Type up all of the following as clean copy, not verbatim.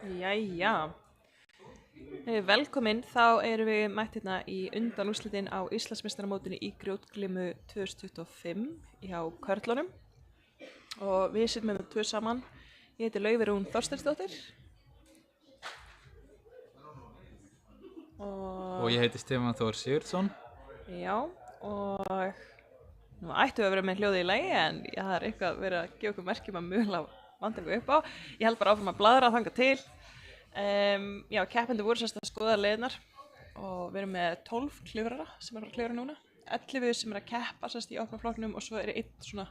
Jæja, velkomin, þá erum við mætt hérna í undanúrslitin á Íslandsmeistaramótinu í grjótglimu 2025 hjá körlunum og við sitjum með tvö saman. Ég heiti Laufey Rún Þorsteinsdóttir Og ég heiti Stefán Þór Sigurðsson. Já, og nú ættum við að vera með hljóðið í lagi en það er eitthvað verið að gefa okkur merkjum að mögulega vanda eitthvað upp á. Ég held bara áfram að blaðra þangað til. Já, keppendur voru sérst að skoða leiðnar og við erum með 12 klifrara sem eru að klifra núna, 11 sem eru að keppa sérst í opna flokknum og svo er einn svona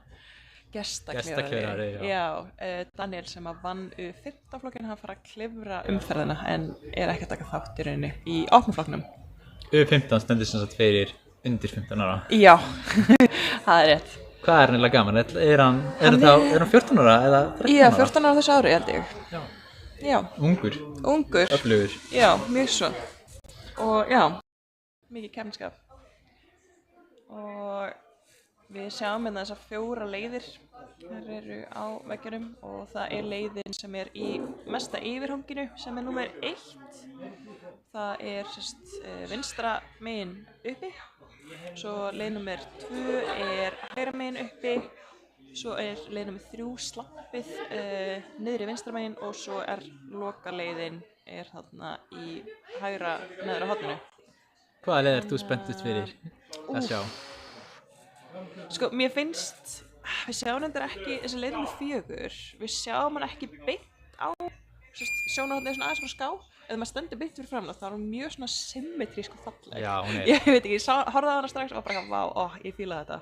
gestaklifrari. Já, Daniel sem að vann 15 flokkin, hann fara að klifra umferðina en er ekki að taka þátt í rauninni í opna flokknum. U15 stendur sem sagt fyrir undir 15 ára. Já, það er rétt. Hvað er nefnilega gaman? Er hann 14 ára eða 13 ára? Já, 14 ára þessu ári held ég. Já. Ungur. Öflugur. Já, mjög svo. Og já, mikið keppniskap. Og við sjáum hérna þessar 4 leiðir. Þær eru á veggjunum og það er leiðin sem er í mesta yfirhanginu sem er númer 1. Það er sérst vinstra megin uppi. Svo leið númer 2 er hægra megin uppi. Svo er leið númer 3 slappið niðri vinstra megin og svo er lokaleiðin er þarna í hægra neðra horninu. Hvaða leið ert þú spenntust fyrir að sjá? Sko, mér finnst, við sjáum þetta ekki, þessi leið númer 4, við sjáum hann ekki beint á sjónarhornið svona aðeins frá ská. Ef maður stendur beint fyrir fram þá er hún mjög svona symmetrísk og falleg. Já, hún er. Ég veit ekki, ég horfði á hana strax og bara, vá, ég fíla þetta.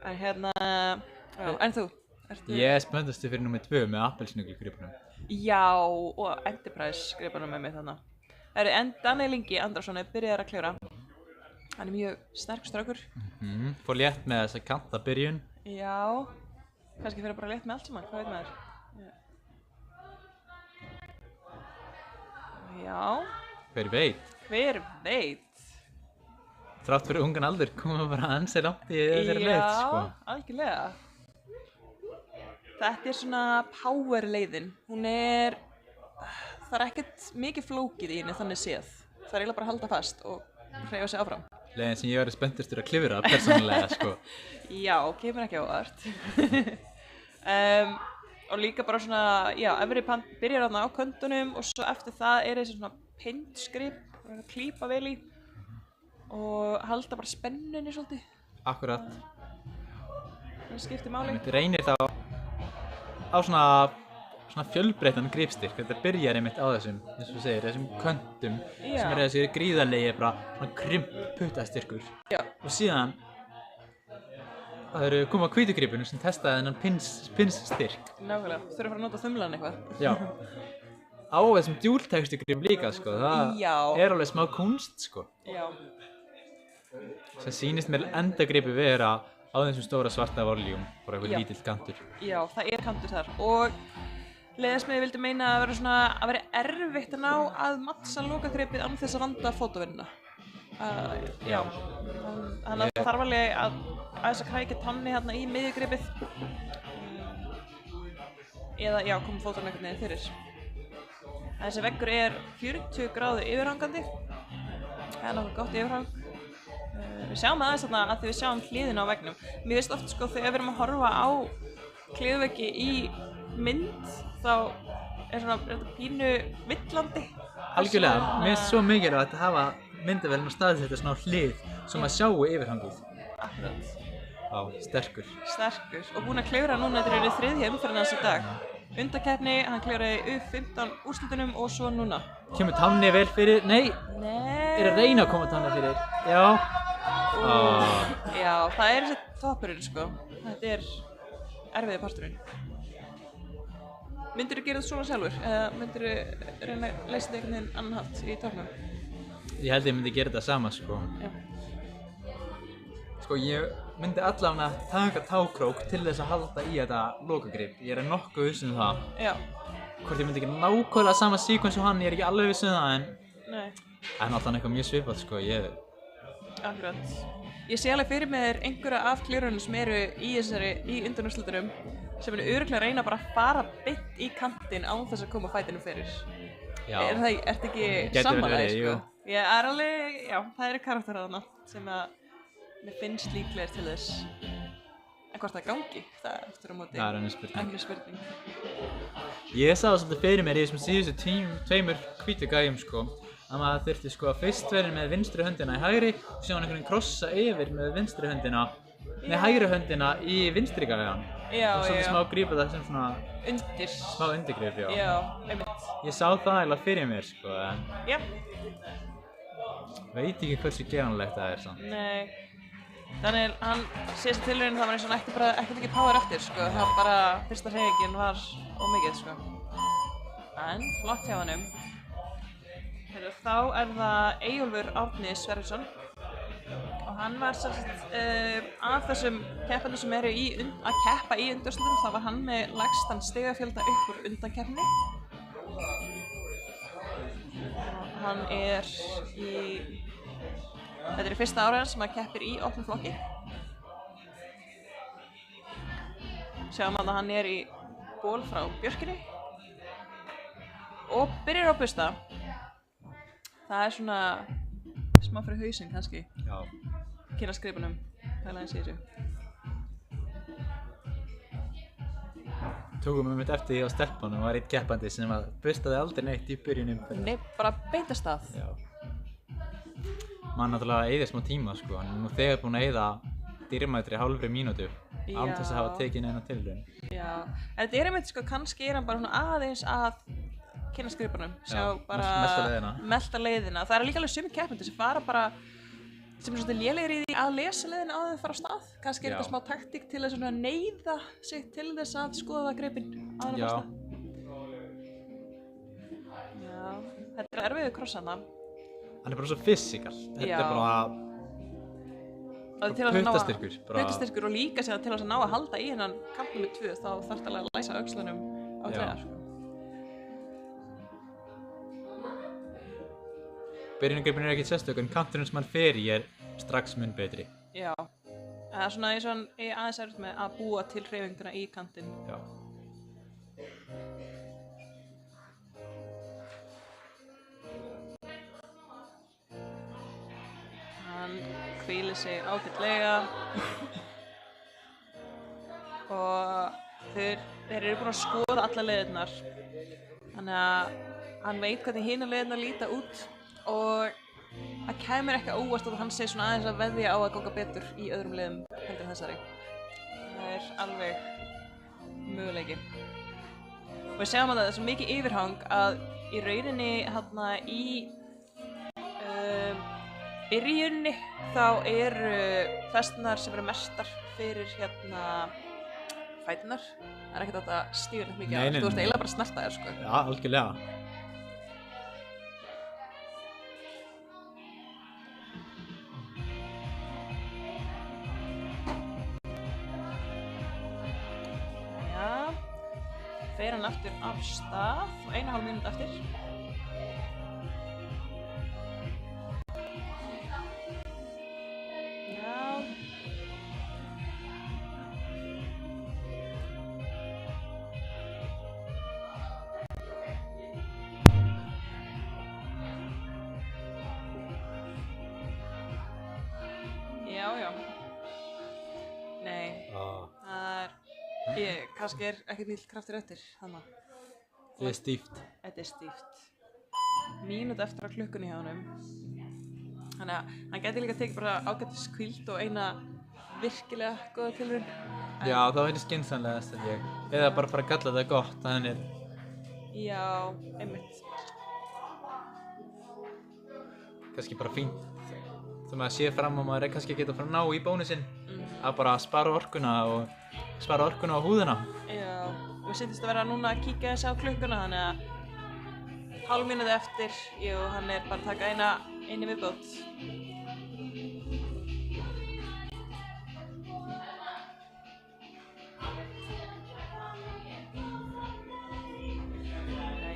En hérna, já, en þú? Ég er spenntastur fyrir númer 2 með appelsínugulgripunum. Já, og Enterprise gripunum með mig þannig. Það eru Daniel Ingi Andrason byrjaður að klifra. Hann er mjög sterkur strákur. Fór létt með þessa kantabyrjun. Já, kannski fyrir bara létt með allt saman, hvað veit maður? Já. Hver veit? Hver veit? Þrátt fyrir ungan aldur koma bara ansi langt í þessari leið, sko. Já, algjörlega. Þetta er svona power leiðin. Það er ekkert mikið flókið í henni þannig séð. Það er eiginlega bara að halda fast og hreyfa sig áfram. Leiðin sem ég verið spenntastur að klifra persónulega, sko. Já, kemur ekki á óvart. Og líka bara svona, já, efri byrjar þarna á köndunum og svo eftir það er þessi svona pindskrip, að klípa vel í og halda bara spennunni svolítið. Akkurat. Það skiptir máli. Þetta reynir þá á svona fjölbreyttan gripstyrk. Þetta byrjar einmitt á þessum, eins og þú segir, þessum köndum sem er þessi gríðarlegi bara svona krimp puttastyrkur. Já. Og síðan það eru koma hvítugripinu sem testaði þennan pinsstyrk. Nákvæmlega, þurfa að fara að nota þumlan eitthvað. Já. Á þessum djúltekstugrip líka, sko, það er alveg smá kunst, sko. Já. Það sýnist mér endagripi vera á þessum stóra svarta voljum, bara eitthvað lítill kantur. Já, það er kantur þar og leiðarsmiði vildi meina að vera erfitt að ná að mattsa lokagripið án þess að vanda fótavinnuna. Já, þannig að það þarf alveg að þess að krækja tanni hérna í miðjugripið eða já, koma fótunum einhvern veginn fyrir. Þessi veggur er 40 gráðu yfirhangandi, það er nokkuð gott yfirhang. Við sjáum aðeins þarna að því við sjáum hliðina á veggnum. Mér finnst oft sko þegar við erum að horfa á klifveggi í mynd þá er svona pínu villandi. Algjörlega, mér finnst svo mikilvægt að hafa myndavélina staðsetta svona á hlið svo maður sjáu yfirhangið. Akkurat. Já, sterkur. Sterkur og búinn að klifra núna, þetta er þriðja umferðin hans í dag. Undankeppni, hann klifraði U15 úrslitunum og svo núna. Kemur Tanni vel fyrir? Nei. Er að reyna að koma Tanni fyrir? Já. Já, það er þessi toppurinn sko. Þetta er erfiði parturinn. Myndirðu gera þetta svona sjálfur eða myndirðu reyna að leysa þetta einhvern veginn annan hátt í toppnum? Ég held ég myndi gera þetta sama, sko. Já. Sko, ég myndi allavega taka tákrók til þess að halda í þetta lokagrip. Ég er nokkuð viss um það. Já. Hvort ég myndi ekki nákvæmlega sama síkvens og hann, ég er ekki alveg viss um það, en Nei. það er náttúrulega eitthvað mjög svipað, sko. Akkurat. Ég sé alveg fyrir mér einhverja af klérunum sem eru í undanúrslitunum sem eru örugglega að reyna bara að fara beint í kantinn án þess að koma fætinum fyrir. Já. Ertu ekki sammálaðið, sko? Ég er alveg, já, það eru karakterar þarna sem að mér finnst líklegir til þess. En hvort það gangi, það er eftir á móti. Það er önnur spurning. Ég sá svolítið fyrir mér í þessum síðustu tveimur hvítu gæjum, sko, að maður þurfti sko að fyrst vera með vinstri höndina í hægri og síðan einhvern veginn krossa yfir með vinstri höndina með hægri höndina í vinstri gæjan. Já, og svolítið smá grípa það sem svona smá undirgrip, já. Já, einmitt. Ég sá það eiginlega fyrir mér, sko, en Já. Veit ekki hversu gefanlegt það er samt. Nei. Þannig hann síðast tilraun það var eins og hann ætti bara ekkert ekki power eftir, sko. Það var bara, fyrsta hreyfingin var ómikið, sko. En flott hjá honum. Þá er það Eyjólfur Árni Sverrisson og hann var af þessum keppendum sem eru að keppa í undanúrslitum, þá var hann með lægstan stigafjölda upp úr undankeppni. Hann er þetta er fyrsta árið sem hann keppir í opnum flokki. Sjáum að hann er í ból frá Björkinni og byrjar á busta. Það er svona smá fyrir hausinn kannski. Já. Kynna skrifunum, það er aðeins í þessu. Tókum við mitt eftir því á stelpunum og var einn keppandi sem að bustaði aldrei neitt í byrjunum. Nei, bara beint af stað. Já. Maður náttúrulega eyðir smá tíma, sko, hann er nú þegar búinn að eyða dýrmætri hálfri mínútu án þess að hafa tekið neina tilraun. Já. En þetta er einmitt, sko, kannski er hann bara svona aðeins að kynna skrifunum, sjá bara melta leiðina. Það eru líka alveg sumir keppendur sem fara bara sem er svolítið lélegir í því að lesa leiðina áður en fara á stað. Kannski er þetta smá taktík til að svona neyða sig til þess að skoða gripinn áður en fara á stað. Já, þetta er erfiður kross hana. Hann er bara svo fysikal. Þetta er bara puttastyrkur. Puttastyrkur og líka sér til þess að ná að halda í hennan kamp nr. 2 þá þarf það að læsa öxlunum á treyjar. Byrjunargripin er ekkert sérstök en kanturinn sem hann fer í er strax mun betri. Já, það er svona eins og hann er aðeins erfitt með að búa til hreyfinguna í kantinn. Já. Hann hvílir sig ágætlega og þeir eru búin að skoða alla leiðirnar þannig að hann veit hvernig hinar leiðirnar líta út og það kemur ekki á óvart að hann segir svona aðeins að veðja á að ganga betur í öðrum leiðum heldur en þessari. Það er alveg möguleiki. Og við sjáum að það er svo mikið yfirhang að í rauninni hérna í byrjunni þá eru festarnar sem eru mestar fyrir hérna fæturnar. Það er ekkert að þetta stígur neitt mikið að þú ert eiginlega bara að snerta þér, sko. Já, algjörlega. Fer hann aftur af stað og 1,5 mínútu eftir. Já. Já. Nei, það er kannski er ekkert mikill kraftur eftir þannig. Þetta er stíft. Þetta er stíft. Mínútu eftir á klukkunni hjá honum. Þannig að hann gæti líka tekið bara ágætis hvíld og eina virkilega góða tilraun. Já, það væri skynsamlegast held ég. Eða bara fara að kalla þetta gott, þannig er. Já, einmitt. Kannski bara fínt. Þegar maður sér fram og maður er kannski að geta að fara að ná í bónusinn. Að bara spara orkuna á húðina. Já, við syntist að vera núna að kíkja þessi á klukkuna þannig að hálf mínútu eftir, hann er bara að taka einu viðbót.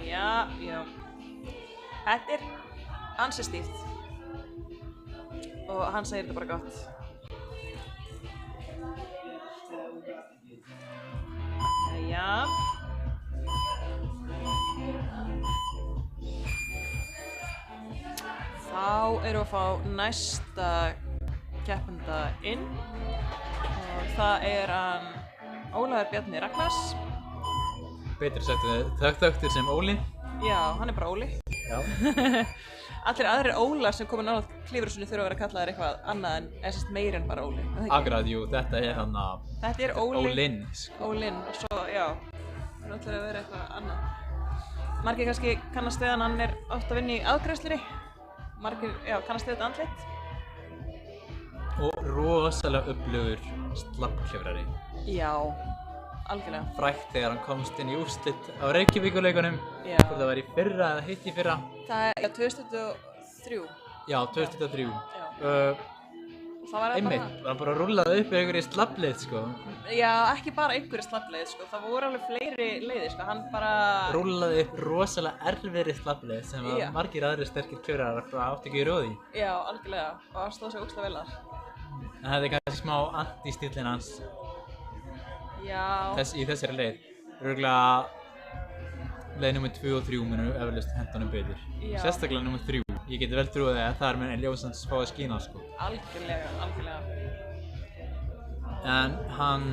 Já. Þetta er ansi stíft. og hann segir þetta bara gott. Jæja. Þá erum við að fá næsta keppanda inn og það er hann Ólafur Bjarni Ragnars. Betri sagt þekktur sem Óli. Já, hann er bara Óli. Já. Allir aðrir Ólar sem koma nálægt Klifurhúsinu þurfa að vera kallaðir eitthvað annað en meira en bara Óli. Akkurat, jú, þetta er hann að... Þetta er Óli. Ólinn. Ólinn og svo, já, það er allir að vera eitthvað annað. Margir kannski kannast við hann er oft að vinna í aðgreiðslunni. Margir, já, kannast við þetta andlit. Og rosalega öflugur slappklifrari. Já, algjörlega. Frægt þegar hann komst inn í úrslit á Reykjavíkurleikunum. Já. Hvort það var í fyrra eða hitt í fyrra. Það er, já, 2003. Já, 2003. Já. Það var Einmitt, hann bara rúllaði upp einhverju slappleið, sko. Já, ekki bara einhverju slappleið, sko. Það voru alveg fleiri leiðir, sko. Hann bara... Rúllaði upp rosalega erfiðri slappleið sem að margir aðrir sterkir klifrarar átti ekki í róði. Já, algjörlega. Og hann stóð sig ógeðslega vel þar. En þetta er kannski smá anti-stíllinn hans. Já. Í þessari leið. Örugglega leið nr. 2 og 3 munu eflaust henta honum betur. Já. Sérstaklega nr. 3. Ég geti vel trúið að þar mun ljósans fá að skína, sko. Algjörlega, algjörlega. En hann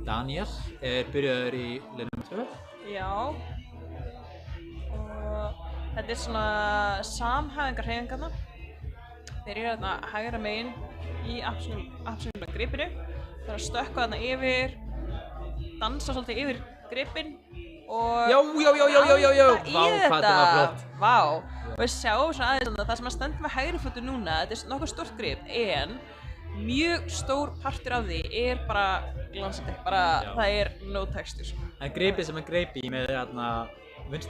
Daniel er byrjaður í leið nr. 2. Já. Og þetta er svona samhæfingarhreyfingarnar. Þeir eru þarna hægra megin í absoluta gripinu. Það er að stökkva þarna yfir, dansa svolítið yfir gripinn og Já! Vá, hvað þetta var flott. Vá! Og við sjáum svona aðeins að það sem að stendur með hægri fótu núna, þetta er nokkuð stórt grip, en mjög stór partur af því er bara glansandi, það er no texture. En gripið sem hann greip í með þarna það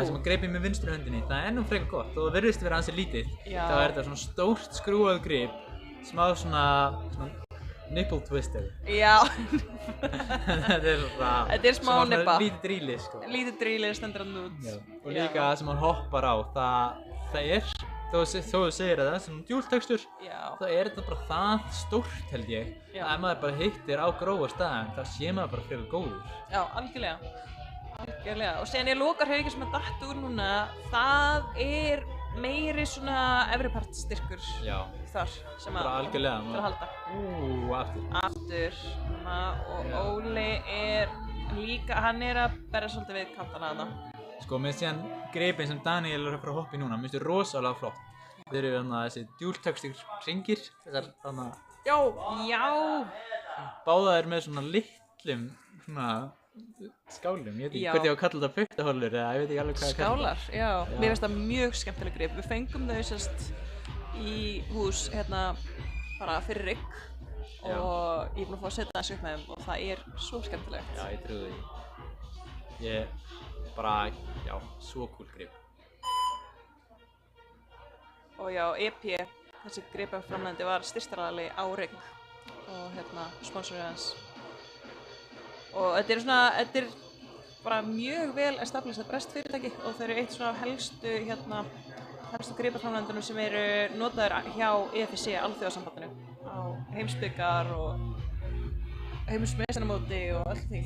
sem hann greip í með vinstri höndinni, það er nú frekar gott og það virðist vera ansi lítið. Já. Það er þetta svona stórt skrúað grip, smá svona nipple twister. Já. Þetta er svona... Þetta er smá nippa. Lítið dríli, sko. Lítið dríli stendur hann út. Já. Og líka það sem hann hoppar á, það er, þó þú segir það sem djúltekstur, þá er þetta bara það stórt held ég. Já. Ef maður bara hittir á grófa staðinn, þá sé maður bara frekar góður. Já, algjörlega. Algjörlega. Og síðan ég lokarhreyfingin sem er datt úr núna, það er meiri svona efripart styrkur þar sem að algjörlega til að halda. Aftur. Og Óli er líka, hann er að berja svolítið við kantana þarna. Sko, með síðan gripin sem Daniel er að fara að hoppa í núna, minnst þau rosalega flott. Þeir eru þarna þessi djúltekstur hringir, þessar þarna... Já! Báða er með svona litlum, svona... skálum, ég veit ekki hvernig ég á að kalla þetta puttahólur eða ég veit ekki alveg hvað ég kalla þetta. Skálar, já. Mér finnst það mjög skemmtileg grip. Við fengum þau sérst í hús hérna bara fyrir rigg og ég er búinn að fá að setja þessu upp með þeim og það er svo skemmtilegt. Já, ég trúi því. Ég bara, já, svo cool grip. Og já, EP, þessi gripaframleiðandi var styrktaraðili á rigg og hérna sponsorið hans. Og þetta er bara mjög vel established brestfyrirtæki og þau eru eitt svona af helstu gripaframleiðendunum sem eru notaðir hjá EFC, alþjóðasambandinu, á heimsbikar og heimsmeistaramóti og allt því.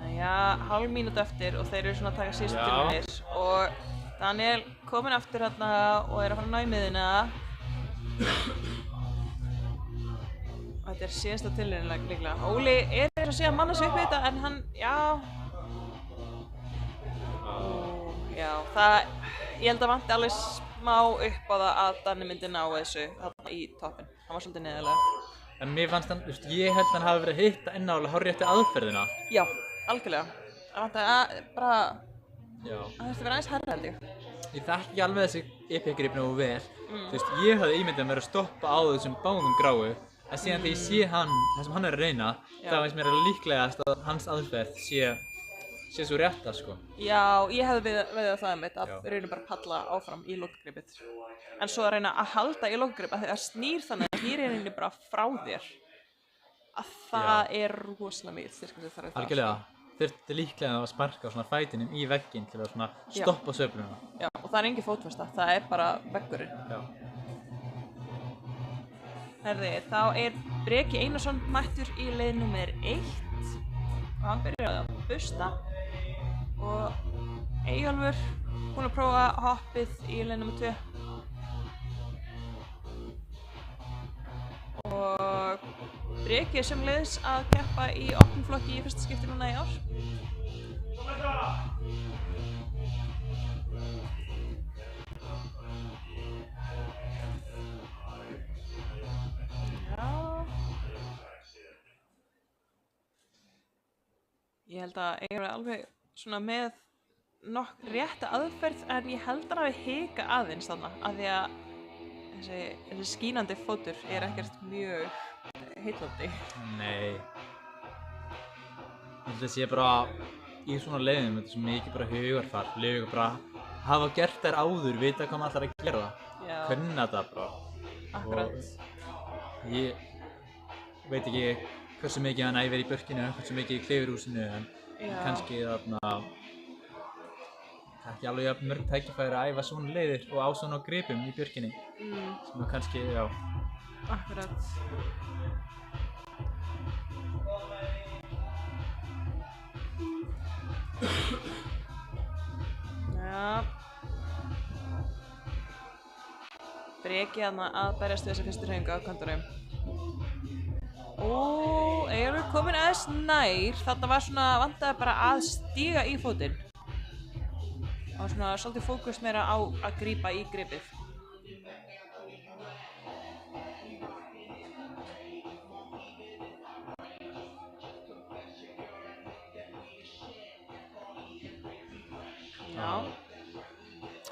Jæja, hálf mínútu eftir og þeir eru svona að taka síðustu tilraunir og Daniel kominn aftur hérna og er að fara að ná í miðjuna. Og þetta er síðasta tilraun líklega. Óli er eins og sé að manna sig upp við þetta en hann, ég held að vanti alveg smá upp á það að Danni myndi ná þessu þarna í toppinn. Hann var svolítið neðarlega. En mér fannst hann, ég held að hann hafi verið að hitta ennálega hárréttu aðferðina. Já, algjörlega. Það vanti að bara, það þurfti að vera aðeins hærra held ég. Ég þekki ekki alveg þessi EP-grip nógu vel. Þú veist, ég hafði ímyndað mér að stoppa á þessum báðum gráu. En síðan þegar ég sé hann, það sem hann er að reyna, þá finnst mér líklegast að hans aðferð sé svo rétta, sko. Já, ég hefði veðið á það mitt að reyna bara að palla áfram í lokagripið. En svo að reyna að halda í lokagrip að það snýr þannig að snýr henni bara frá þér. Að það er rosalega mikið styrkur sem þarf að það. Algjörlega. þurfti líklega að sparka á svona fætinum í vegginn til að svona stoppa sveifluna. Já, og það engin fótfesta, það bara veggurinn. Já. Herði, þá Breki Einarsson mættur í leið númer 1 og hann byrjar að busta og Eyjólfur búinn að prófa hoppið í leið númer 2 og Breki sömuleiðis að keppa í opnum flokki í fyrsta skipti núna í ár. Ég held að Eyjólfur er alveg svona með nokk rétta aðferð en ég held að hann hafi hika aðeins þarna af því að þessi skínandi fótur ekkert mjög heillandi. Nei. Þetta sé bara í svona leiðum, þetta er svo mikið bara hugarfar, líka bara hafa gert þær áður, vita hvað maður ætlar að gera, kunna þetta bara. Akkurat. Og ég veit ekki hversu mikið hann æfir í burkinu, hversu mikið í klifurhúsinu, en kannski þarna ekki alveg jafn mörg tækifæri að æfa svona leiðir og á svona gripum í burkinni, sem kannski, já. Akkurat. Já. Breki þarna að berjast við þessa fyrstu hreyfingu á kantinum. Eyjólfur kominn aðeins nær, þarna var svona vantaði bara að stíga í fótinn. Það var svona svolítið fókus meira á að grípa í gripið. Já.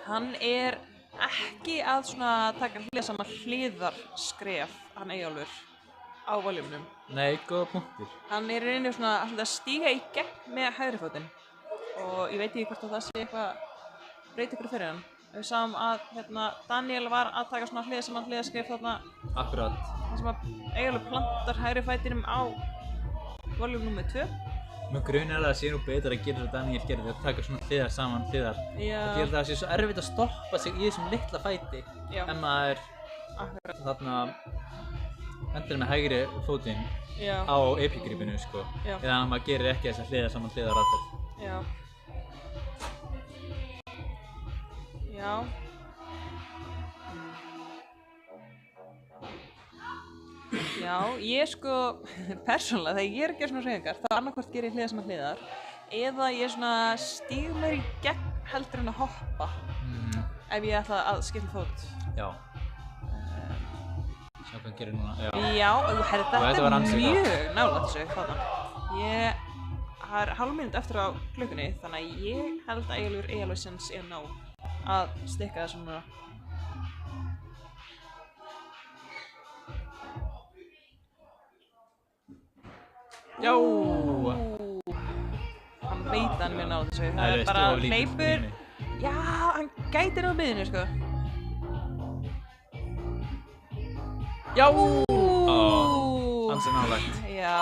Hann ekki að svona taka hliðarskref, hann Eyjólfur, á voljúmnum. Nei, góða punktur. Hann í rauninni svona að stíga í gegn með hægri fótinn. Og ég veit ekki hvort að það sé eitthvað breyta ykkur fyrir hann. Við sáum að Daniel var að taka svona hliðarskref þarna. Akkurat. Það sem að Eyjólfur plantar hægri fætinum á voljúm númer 2. Mér grunar að það sé nú betur að gera þetta Daniel gerði að taka svona hliðar saman hliðar. Já. Ég held að það sé svo erfitt að stoppa sig í þessum litla fæti. Já. En maður þarna endur með hægri fótinn á epigripinu, sko. Já. Eða að maður gerir ekki þessa hliðar saman hliðar aðferð. Já. Já. Já, ég sko, persónulega, þegar ég að gera svona hreyfingar, þá annarkvort ger ég hliðar saman hliðar eða ég svona stíg mér í gegn heldur en að hoppa ef ég ætla að skipta fót. Já. Sjá hvað hann gerir núna. Já, þetta mjög nálægt þessu þarna. Það hálf mínútu eftir á klukkunni, þannig að ég held að Eyjólfur eigi alveg séns ná að stikka þessu núna. Já! Hann veit að hann mjög nálægt þessu. Það bara hleypur. Já, hann gætir á miðinu, sko. Já! Ansi nálægt. Já.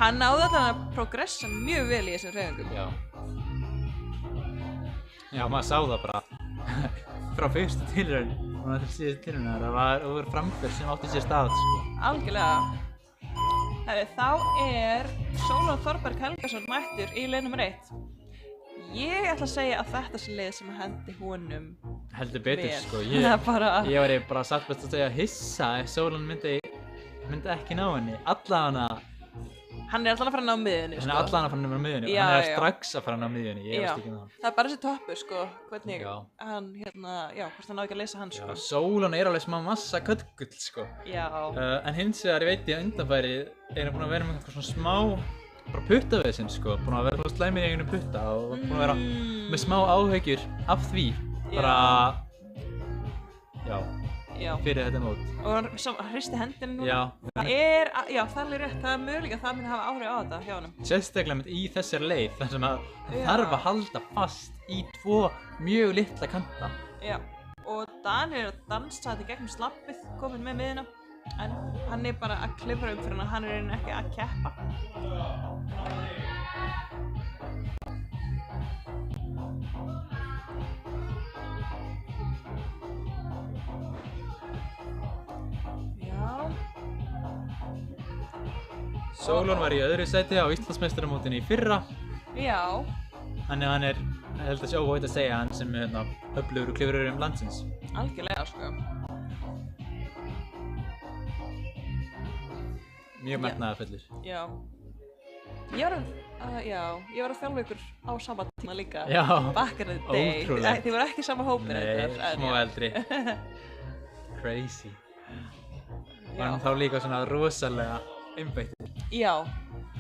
Hann náði allan að progressa mjög vel í þessum hreyfingum. Já. Já, maður sá það bara frá fyrstu tilraun og þetta síðustu tilraun það var framför sem átti sér stað, sko. Algjörlega. Þá Sólon Þorberg Helgason mættur í leið nummer 1. Ég ætla að segja að þetta sé leið sem hendi honum heldur betur, vel. Sko. Ég var bara satt best að segja hissa ef Sólon myndi ekki ná henni. Allavega hann alltaf að fara að ná miðjunni, sko. Hann allavega að fara að ná miðjunni og hann strax að fara að ná miðjunni, ég veist ekki það. Það bara þessi toppur, sko, hvernig hann, hvort hann á ekki að leysa hann, sko. Sólon alveg smá massa köttgull, sko. Já. En hins vegar, ég veit ég undanfæri, hann búinn að vera með eitthvað svona smá, bara puttavesen, sko. Búinn að vera svona slæmir í einhvern putta og búinn að vera með smá áhyggjur af því. Bara, fyrir þetta mót. Og hann hristi hendina núna. Já. Það er alveg rétt, það mögulega að það muni hafa áhrif á þetta hjá honum. Sérstaklega í þessari leið, þar sem að þarf að halda fast í 2 mjög litla kanta. Já, og Daniel er að dansa þetta gegnum slappið, kominn með miðina, en hann er bara að klifra upp fyrir hann, hann er ekki að keppa. Já. Sólon var í öðru sæti á Íslandsmeistaramótinu í fyrra. Já. Þannig að hann er, ég held að sé óvægt að segja, hann sem er öflugur og klifurur landsins. Algjörlega, sko. Mjög metnaðarfullur. Já. Ég var að þjálfa ykkur á sama tíma líka. Já, Back in the day. ótrúlegt. Þið voru ekki sama hópur. Nei, smá eldri. Crazy. Var hann þá líka svona rosalega einbeittur. Já,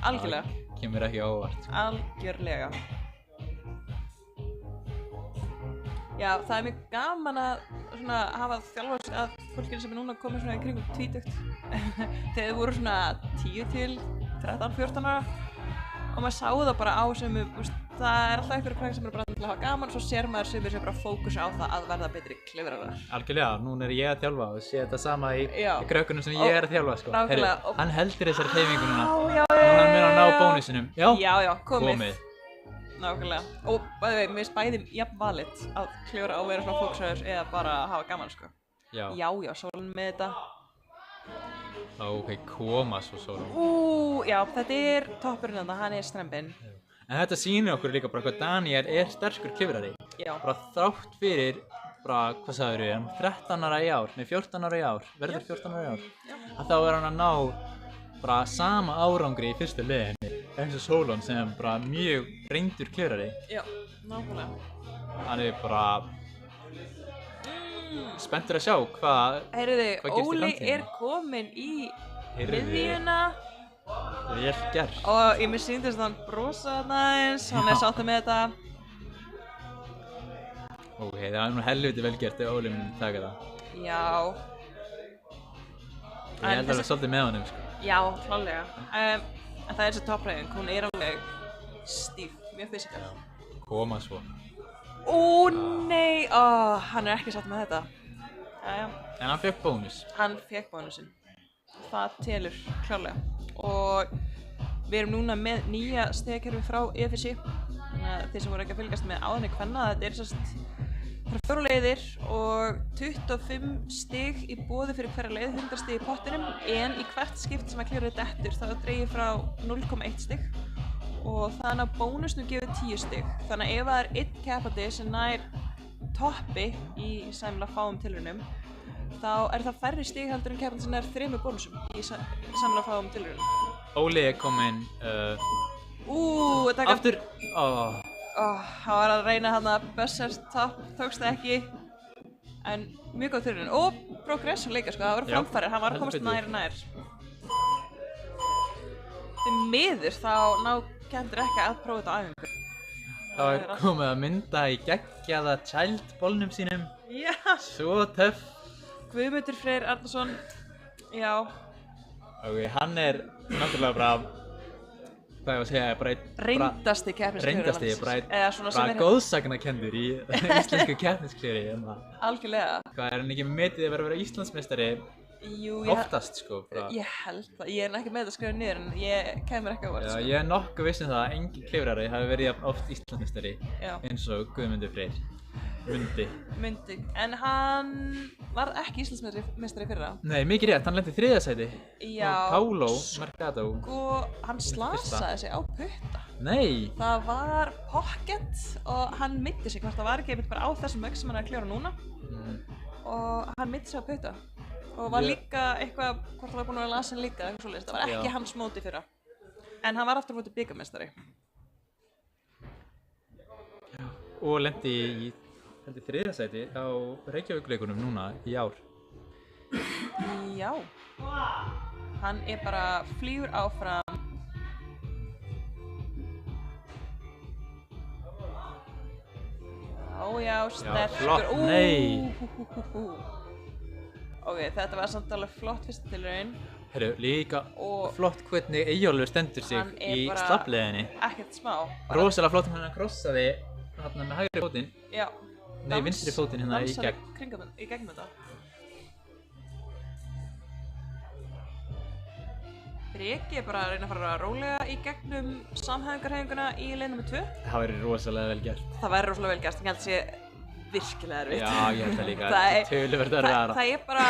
algjörlega. Það kemur ekki á óvart. Algjörlega. Já, það er mjög gaman að svona hafa þjálfast að fólkinu sem er núna komið svona í kringum 20. Þegar þið voru svona 10 til 13, 14 ára og maður sá það bara á sem það er alltaf einhverju krakkar sem eru bara til að hafa gaman og svo sér maður sem er bara fókusa á það að verða betri klifrarar. Algjörlega, núna er ég að þjálfa og sé þetta sama í Já. krökkunum sem ég er að þjálfa, sko. Nákvæmlega. Heyrðu, hann heldur þessari hreyfingu núna. Já. Núna er hann meira að ná bónusinum. Já, komið. Komið. Nákvæmlega. Og mér finnst bæði jafn valið að klifra og vera svona fókusaður eða bara hafa gaman, sko. Já. Já, Sólon með þetta. Ok, koma svo Sólon. Já, þetta er toppurinn þarna, hann er strempinn. En þetta sýnir okkur líka bara hvað Daniel er sterkur klifrari. Já. Bara þrátt fyrir, bara, hvað sagður við, 13 ára í ár, nei 14 ára í ár, verður 14 ára í ár. Að þá er hann að ná bara sama árangri í fyrstu liðinni. Eins og Sólon sem er bara mjög reyndur klifrari. Já, nákvæmlega. Hann er bara spenntur að sjá hvað gerist í Heyrðu, Óli framtíðinni. er kominn í Heyrðu. miðjuna Vel gert. og mér sýndist hann brosa þarna aðeins, hann er sáttur með þetta. Ok, það er nú helviti vel gert ef Óli myndi taka það. Já. Ég held að það er svolítið með honum, sko. Já, klálega. En það er þessi toppræðing, hún er alveg stíf, mjög fysikal. Koma svo. Ó nei, hann er ekki sátt með þetta. Jæja, En hann fekk bónus. hann fekk bónusinn. Það telur klálega. Og við erum núna með nýja stigakerfi frá EFSI. Þannig að þeir sem voru ekki að fylgjast með áðan í kvenna, þetta er það eru 4 leiðir og 25 stig í boði fyrir hverja leið, 100 stig í pottinum, en í hvert skipt sem að klifrið dettur þá er dregið frá 0,1 stig og þannig að bónusnum gefur 10 stig. Þannig að ef það er einn keppandi sem nær toppi í sæmilega fáum tilraunum, þá er það færri stig heldur en keppandi sem nær 3 bónusum í sæmilega fáum tilraunum. Óli er kominn Þetta aftur. hann var að reyna hann að buzzers top, tókst það ekki, en mjög góð tilraun og progress líka, sko, það voru Já, framfærir, hann var að komast heldur nær. Því miður þá ná kenndur ekki að prófa þetta á æfingu. Það er komið að mynda í geggjaða child-bólnum sínum. Já, Svo töff. Guðmundur Freyr Arnarsson, já, Ok, hann er náttúrulega bara, hvað ég að segja, bara reyndasti keppnisklifari reyndasti, bara góðsagnakendur í íslensku keppnisklifri. Algjörlega. Hvað er hann ekki metið að vera Íslandsmeistari Jú, oftast, sko? Bara. ég held það, ég er ekki með þetta skrifað niður en ég kemur ekki á orð, Já, sko. ég er nokkuð viss um það að engin klifrari hafi verið jafn oft Íslandsmeistari Já. eins og Guðmundur Freyr. Mundi, en hann varð ekki Íslandsmeistari í fyrra. Nei, mikið rétt, hann lenti í 3. sæti. Já. Paulo Mercado. Og hann slasaði sig á putta. Nei. Það var pocket og hann mitti sig, hvort það var ekki einmitt bara á þessum vegg sem hann er að klifra núna. Og hann mitti sig á putta. Og var líka eitthvað, hvort það var búin að vera lasin líka, eitthvað svoleiðis. Það var ekki hans móti í fyrra. En hann var aftur móti bikarmeistari. Og lenti í 3. sæti á Reykjavíkurleikunum núna í ár. Já. Hann er bara flýgur áfram. Já, sterkur. Flott, nei. Ok, þetta var samt alveg flott fyrsta tilraun. Herru, líka Og flott hvernig Eyjólfur stendur sig hann er í bara slafleiðinni. ekkert smá. Rosalega flott hann að krossaði hérna með hægri fótinn. Já. Nei, vinstri fótinn hérna í Dansar gegn. í gegnum þetta. Breki er bara að reyna að fara rólega í gegnum samhæfingarhreyfinguna í leið nr. 2. Það væri rosalega vel gert. Það væri rosalega vel gert, ég held að sé virkilega erfitt. Já, ég held það líka, töluvert erfiðara. Það er bara,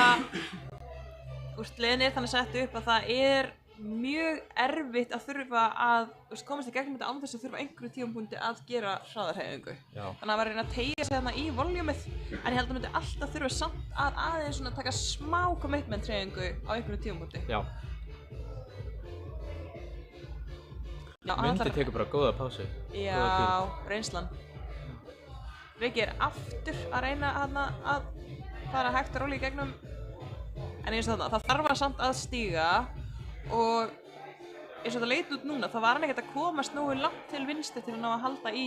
leiðin er þannig sett upp að það er mjög erfitt að þurfa að komast í gegnum þetta án þess að þurfa einhverju tímapunkti að gera hraðarhreyfingu. Þannig að það var að reyna að teygja sig þarna í voljúmið, en ég held að myndi alltaf þurfa samt að aðeins svona taka smá commitment hreyfingu á einhverju tímapunkti. Já. Myndi tekur bara góða pásu. Já, reynslan. Breki er aftur að reyna að fara hægt og rólega í gegnum, en eins og þarna, það þarf að samt að stíga og eins og það leit út núna, þá var hann ekkert að komast nógu langt til vinstri til að ná að halda í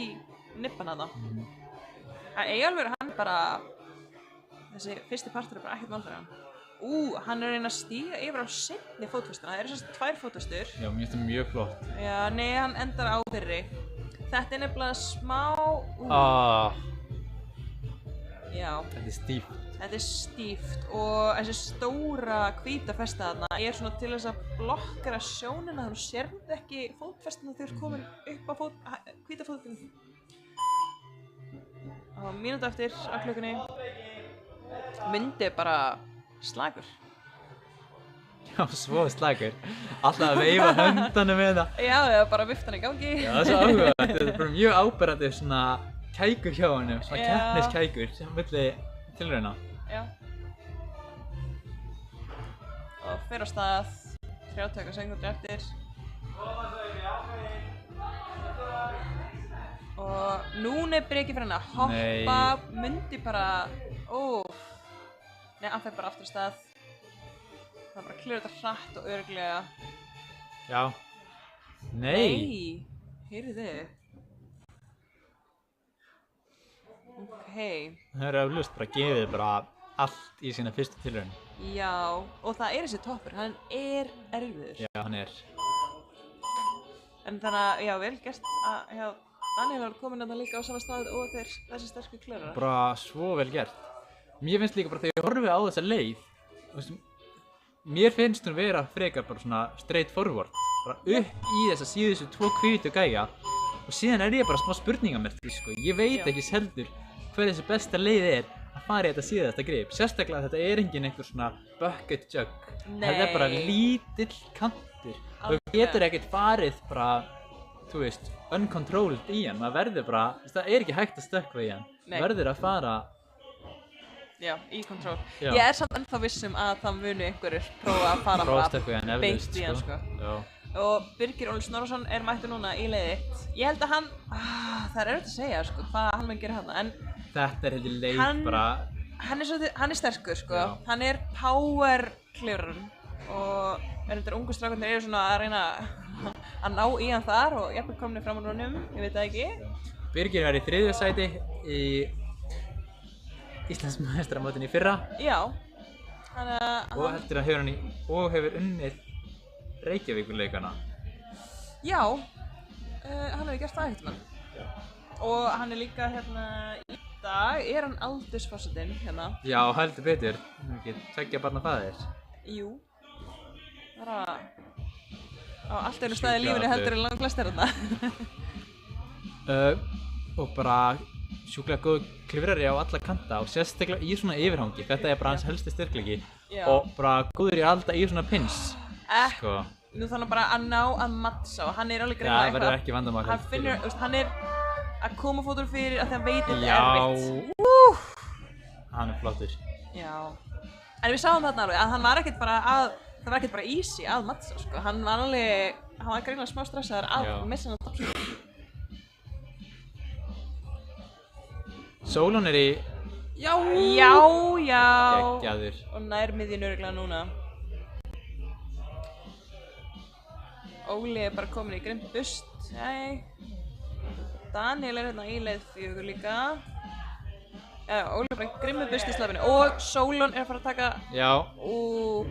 nibban hana. En Eyjólfur, hann bara, þessi fyrsti partur er bara ekkert mál fyrir hann. Hann er að reyna að stíga yfir á seinni fótfestuna, það eru þessast 2 fótfestur. Já, mér finnst það mjög flott. Já, nei, hann endar á þeirri. Þetta er nefnilega smá... Já. Þetta er stíft. Þetta er stíft og þessi stóra hvíta festa þarna er svona til þess að blokkera sjónina, þannig að þú sérð ekki fótfestuna þegar þú ert komin upp á hvíta fótfestuna. Og mínútu eftir á klukkunni myndi bara slagur. Já, svo slagur. Alltaf að veifa höndunum með það. Já, eða bara viftan í gangi. Já, það er svo áhugavert. Þetta er bara mjög áberandi svona kækur hjá honum, svona keppniskækur sem milli tilrauna. Já. Og fer á stað, 30 sekúndur eftir. Og núna er Breki fyrir hann að hoppa, myndi bara, nei, hann fer bara aftur á stað. Það er bara að klura þetta hratt og örugglega. Já. Nei. Heyrðu þið. Ok. Það er eflaust bara gefið bara allt í sína fyrstu tilraun. Já, og það er þessi toppur, hann er erfiður. Já, hann er. En þannig að, já, vel gert að Daniel var komin að það líka á sama stað og þessi sterku klörar. Bara svo vel gert. Mér finnst líka bara þegar ég horfi á þessa leið, mér finnst hún vera frekar bara svona straight forward, bara upp í þessa síðustu 2 hvítu gæja og síðan er ég bara smá spurningamerki, sko. Ég veit ekki heldur hver þessi besta leið er að fara í þetta síðasta grip. Sérstaklega þetta er engin einhver svona bucket jug. Þetta er bara lítill kantur og þú getur ekkert farið bara, þú veist, uncontrolled í hann. Maður verður bara, það er ekki hægt að stökkva í hann. Maður verður að fara Já, í kontról. Ég er samt ennþá vissum að það muni einhverjir prófa að fara bara beint í hann, sko. Og Birgir Óli Snorrason er mættur núna í leið 1. Ég held að hann, það er erfitt að segja, sko, hvað hann mun gera þarna, en þetta er heldur leið bara... Hann er sterkur, sko. Já. Hann er power klifrarinn og ungu strákarnir eru svona að reyna að ná í hann þar og jafnvel komnir fram á honum, ég veit það ekki. Birgir var í 3. sæti í Íslandsmeistaramótinu í fyrra. Já. Og heldur að hefur unnið Reykjavíkurleikana. Já, hann hefur gert það ekkert mann. Og hann er líka hérna í dag, er hann aldursforsetinn hérna? Já, heldur betur. Hann er ekki 2 barna faðir. Jú. Bara á allt öðru staði í lífinu heldur en langflestir hérna. Og bara sjúklega góð klifrari á alla kanta og sérstaklega í svona yfirhangi. Þetta er bara hans helsti styrkleiki. Og bara góður í að halda í svona pins. Sko. Nú þannig bara að ná að mattsa og hann er alveg greinilega eitthvað. Já, það verður ekki vandamál. Hann finnur, hann er að koma fótur fyrir að það veit þetta er erfitt. Hann er flottur. Já. En við sáum þarna alveg að hann var ekkert bara það var ekkert bara easy að mattsa, sko. Hann var greinilega smá stressaður að missa hann á toppsíðan. Sólon er í... Já! Geggjaður. Og nær miðjun örugglega núna. Óli er bara komin í grimmt bust. Daniel er hérna í leið 4 líka. Óli er bara í grimmu bust í slafinu. Og Sólon er að fara að taka... Já.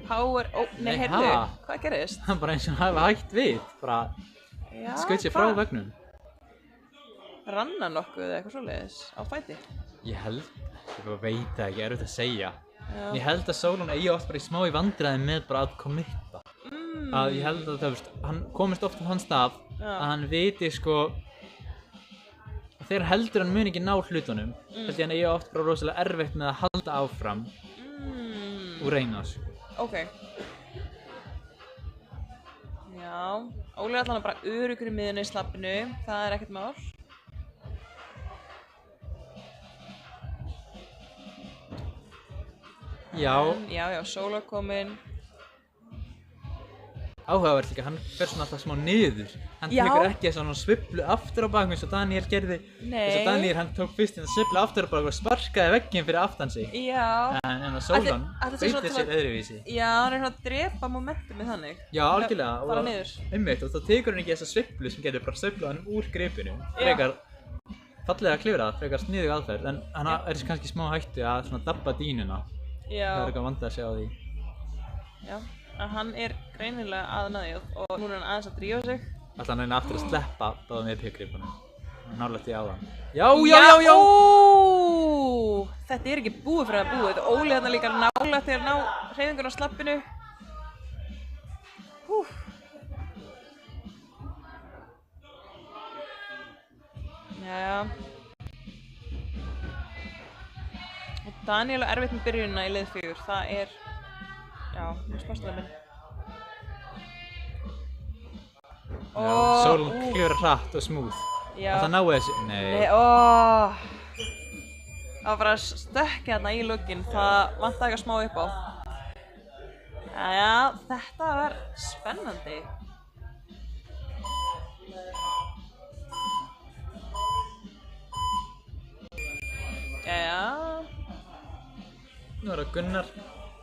Power... Nei, heyrðu. Hvað gerðist? Hann bara eins og hann hafi hægt við. Bara skaut sér frá vögnum. Rann hann nokkuð eða eitthvað svoleiðis á fæti? Ég held, ég veit það ekki, erfitt að segja. Ég held að Sólon eigi oft bara í smá í vandræðum með bara að committa. að ég held að það, veist, hann komist oft á þann stað að hann viti sko að þegar heldur hann mun ekki ná hlutunum held ég hann eigi oft bara rosalega erfitt með að halda áfram og reyna sko. Ok. Já, Óli er allan bara öruggur í miðjunni í slabbinu, það er ekkert mál. Já, Sóla komin. Áhugavert líka, hann fer svona alltaf smá niður. Hann tekur ekki svona sviflu aftur á bak eins og Daniel gerði. Eins og Daniel, hann tók fyrst hérna sviflu aftur á bak og sparkaði vegginn fyrir aftan sig. Já. En Sólan beitir sér öðruvísi. Já, hann er svona að drepa momentumið þannig. Já, algjörlega. Fara niður. Einmitt, og þá tekur hann ekki þessa sviflu sem getur bara sveiflað hann úr gripinu. Frekar fallega klifrað, frekar sniðug aðferð. En hann er kannski smá hættu að svona dabba dýnuna. Já. Það er eitthvað vandað að sjá því. Já, en hann er greinilega aðnaðið og núna er hann aðeins að drífa sig. Alltaf hann reyna aftur að sleppa báðum EP-gripunum. Nálægt í áðan. Já! Ó! Þetta er ekki búið fyrir að búið. Þetta er Óli þarna líka nálægt þegar ná hreyfingun á slabbinu. Jæja. Og Daniel er erfitt með byrjunina í lið 4. Það er... Já, mjög spástulega minn. Sólan klifrar hratt og smúð. Það náði þessu... Nei, Það var bara að stökkja þarna í lokin. Það vantaði eitthvað smá upp á. Jæja, þetta var spennandi. Jæja. Nú er það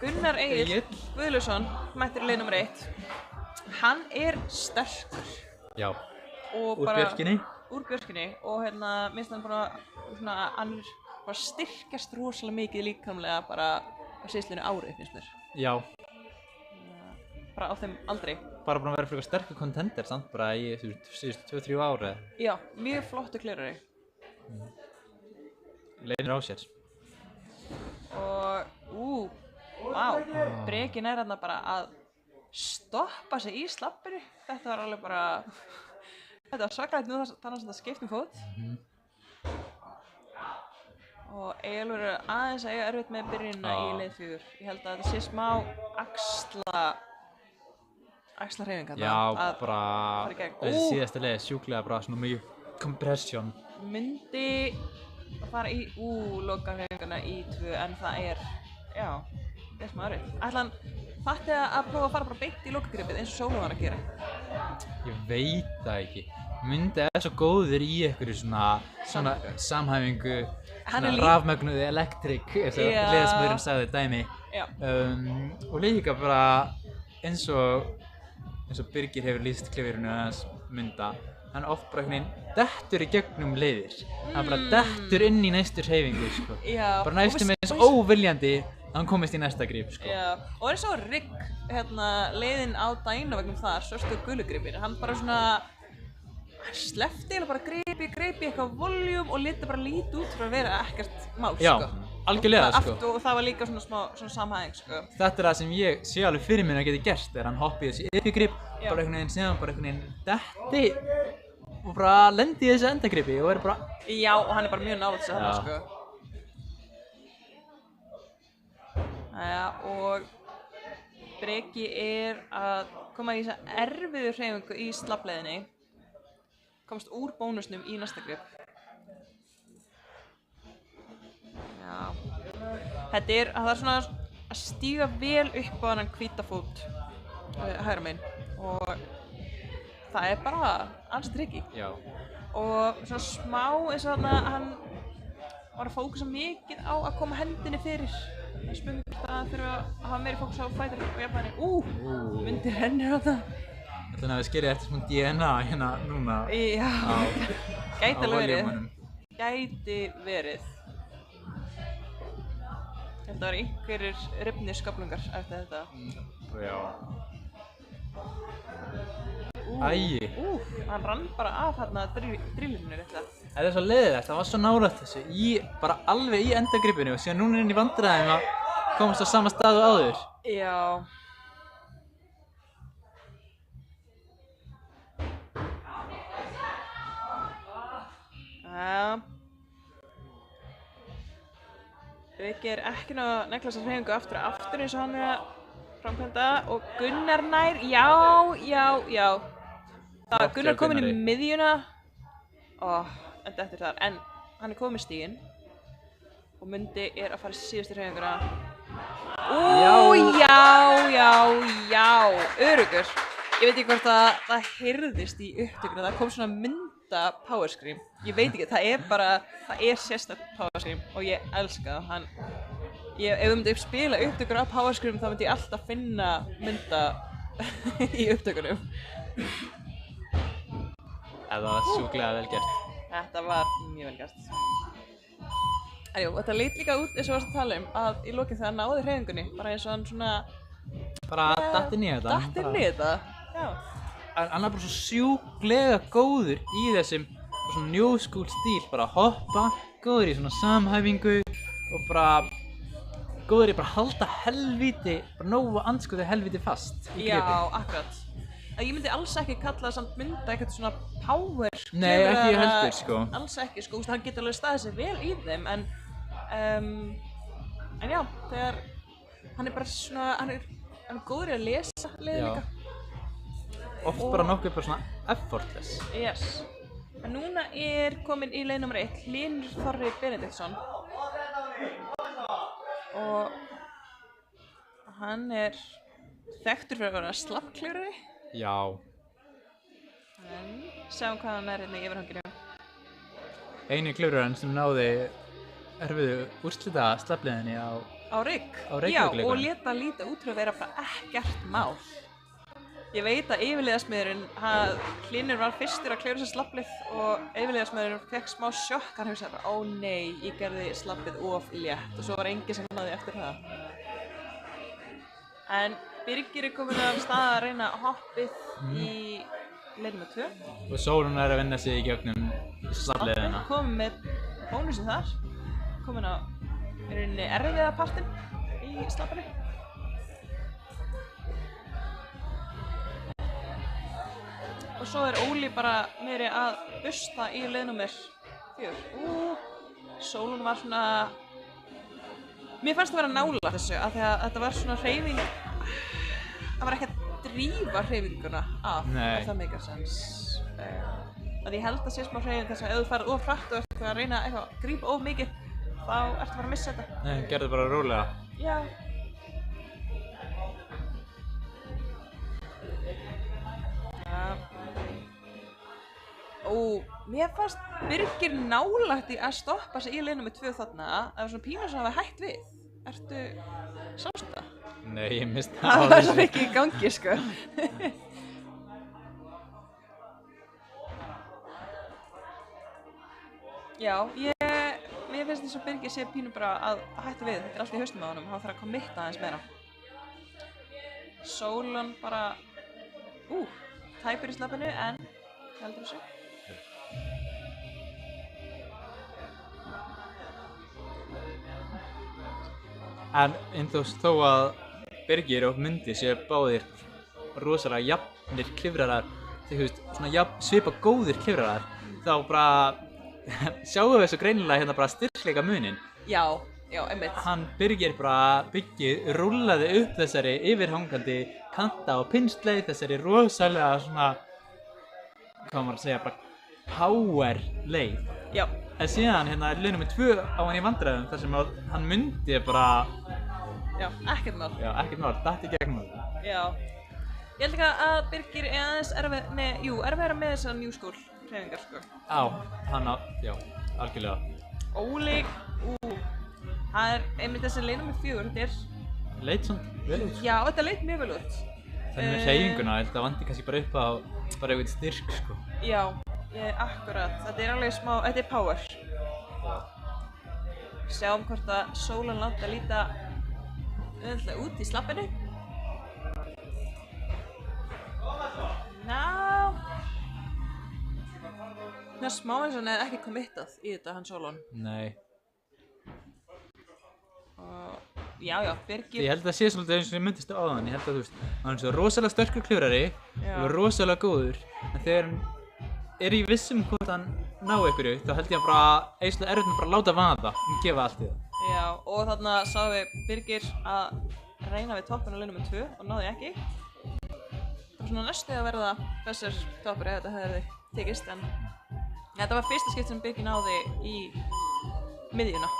Gunnar Egill Guðlaugsson, mættur í lið nr. 1. Hann er sterkur. Já. Og úr björkinni. Úr björkinni og minnst hann bara svona, hann er bara styrkjast rosalega mikið líkamlega bara á síðastliðnu ári, finnst mér. Já. Bara á þeim aldrei. Bara búin að vera frekar sterkur contender samt bara í síðustu 2-3 ári. Já, mjög flottur klifrari. Leynir á sér. Og, Breki nær þarna bara að stoppa sig í slabbinu. Þetta var alveg bara, þetta var svakalegt nú þannig að það skipt fót. Og Eyjólfur er aðeins að eiga erfitt með byrjunina í lið 4. Ég held að þetta sé smá axla hreyfing þarna. Já, bara þessi síðasta leið sjúklega bara svona mjög kompressjón. Myndi að fara í loka hreyfinguna í 2 en það er, já, það er smá erfitt. Ætla hann fatti að prófa að fara bara beint í lokagripið eins og Sóla var að gera? Ég veit það ekki. Myndi er svo góður í einhverju svona samhæfingu, svona rafmögnuði elektrik, eins og liðsmaðurinn sagði dæmi. Og líka bara eins og Birgir hefur lýst klifrinu hans mynda. Hann oft bara einhvern veginn dettur í gegnum leiðir. Hann bara dettur inn í næstu hreyfingu, sko. Bara næstum eins óviljandi að hann komist í næsta grip, sko. Já, og það er svo Rigg, leiðin á dæna vegna þar, svörstu gulugripir. Hann bara svona, hann sleppti eða bara greipi eitthvað voljum og liti bara lítið út fyrir að vera ekkert mál, sko. Já, algjörlega, sko. Og það var líka svona samhæðing, sko. Þetta er það sem ég sé alveg fyrir mér að geta gert, þegar hann hoppi í þessi epigrip, bara einhvern veginn sem bara einhvern veginn detti og bara lendi í þessu endagripi og er bara... Já, og hann er bara mjög nálægt sér þarna, sko. Jæja, og Breki er að koma í þessa erfiðu hreyfingu í slabbleiðinni, komast úr bónusnum í næsta grip. Já, það er svona að stíga vel upp á þennan hvíta fót hægra megin og það er bara ansi tricky. Já. Og svona smá eins og hann var að fókusa mikið á að koma hendinni fyrir. Það er spurning hvort að þurfa að hafa meiri fókus á fætur og jafnvægni. Myndir hennir á það. Þannig að við skerið eftir svona DNA hérna núna. Já, gæti alveg verið. Voljúmunum. Gæti verið. Ég held að það var einhverjir rifnir skaflungar eftir þetta. Já. Æi. Hann rann bara af þarna drillinu réttilega. Það er svo leiðilegt, það var svo nálægt þessu, bara alveg í endagripinu og síðan núna er hann í vandræðum að komast á sama stað og áður. Já. Já. Birgir ekki ná að negla þessa hreyfingu aftur og aftur eins og hann að framkvæmda og Gunnar nær, já. Gunnar kominn í miðjuna. En þetta þar, en hann kominn með stíginn og Mundi að fara í síðustu hreyfinguna. Já, öruggur. Ég veit ekki hvort að það heyrðist í upptökuna, það kom svona mynda power scream. Ég veit ekki, það er sérstakt power scream og ég elska það. Ef við myndum spila upptökur af power scream þá myndi ég alltaf finna mynda í upptökunum. Það var sjúklega vel gert. Þetta var mjög vel gert. Þetta leit líka út eins og varst að tala að í lokin þegar hann náði hreyfingunni, bara eins og hann svona... Bara datt inn í þetta. Já. Hann er bara svo sjúklega góður í þessum svona new school stíl, bara hoppa, góður í svona samhæfingu og bara góður í bara halda helvíti, bara nógu andskoti helvíti fast í gripin. Já, akkurat. Ég myndi alls ekki kalla það samt mynda eitthvað svona power. Nei, ekki heldur, sko. Alls ekki, sko. Hann getur alveg staðið sig vel í þeim, en já, þegar hann er bara svona, hann er góður í að lesa liðið líka. Oft bara nokkuð bara svona effortless. Yes. En núna kominn í leið nr. 1 Hlynur Þorri Benediktsson. Og hann er þekktur fyrir að vera slappklifrari. Já. En sjáum hvað hann er hérna í yfirhanginu. Eini klifrarinn sem náði erfiðu úrslita slappliðinni á Reykjavík. Já, og leta líta út fyrir að vera bara ekkert mál. Ég veit að yfirliðasmiðurinn, Hlynur var fyrstur að klifra sér slapplið og yfirliðasmiðurinn fekk smá sjokk. Hann hugsaði bara, ó nei, ég gerði slapplið of létt og svo var enginn sem náði eftir það. En Birgir er komin af stað að reyna hoppið í leið nr. 2. Og Sólun að vinna sig í gegnum slappliðina. Komin með bónusinn þar. Komin á í rauninni erfiða partinn í slappinu. Og svo Óli bara meiri að busta í leið nr. 4. Sólun var svona... Mér fannst það vera nálægt þessu, af því að þetta var svona hreyfing... Það var ekki að drífa hreyfinguna af, ef það meikar sens. Að ég held að sé smá hreyfing þess að ef þú farið of hratt og ert að reyna að grípa of mikið, þá ertu að fara að missa þetta. Nei, gerðu bara rólega. Já. Mér fannst Birgir nálægt í að stoppa sig í leið nr. 2 þarna. Það var svona pínu sem það var hætt við. Sástu það? Nei, ég misti það. Það var svo ekki í gangi, sko. Já, mér finnst þess að Birgir sé pínu bara að hætta við. Þetta er allt í hausnum á honum. Hann þarf að committa aðeins meira. Sólun bara... tæpur í slappinu, en heldur þessu. En þó að Birgir og Mundi séu báðir rosalega jafnir klifrarar, svona svipa góðir klifrarar, þá bara sjáum við svo greinilega hérna bara styrkleika munin. Já, einmitt. Hann Birgir bara rúllaði upp þessari yfirhangandi kanta og pinnstleið, þessari rosalega svona, hvað maður að segja, bara power leið. Já. En síðan hérna leið nr. 2 á hann í vandræðum þar sem hann Mundi bara... Já, ekkert mál. Já, ekkert mál, datt í gegnum það. Já. Ég held líka að Birgir aðeins erfiðara með þessar new school hreyfingar, sko. Já, algjörlega. Óli, það er einmitt þessi leið nr. 4, þetta er... Leit svona vel út. Já, þetta leit mjög vel út. Þannig með hreyfinguna, þetta vanti kannski bara upp á bara eitthvað styrk, sko. Já, akkurat. Þetta er alveg smá, þetta er power. Sjáum hvort að Sólun láta líta auðvitað út í slappinu. Það er smá eins og hann ekki committað í þetta, hann Sólun. Nei. Já, Birgir... Ég held að það sé svolítið eins og ég myndist á áðan. Ég held að hann er svo rosalega sterkur klifrari og rosalega góður. En þegar hann í vissum hvort hann ná einhverju, þá held ég að bara eislega erfitt með bara að láta vaða gefa allt í það. Já, og þarna sáum við Birgir að reyna við toppinn á leið nr. 2 og náði ekki. Það var svona næstu að verða þessar toppur ef þetta hefði tekist, en þetta var fyrsta skipt sem Birgir náði í miðjuna.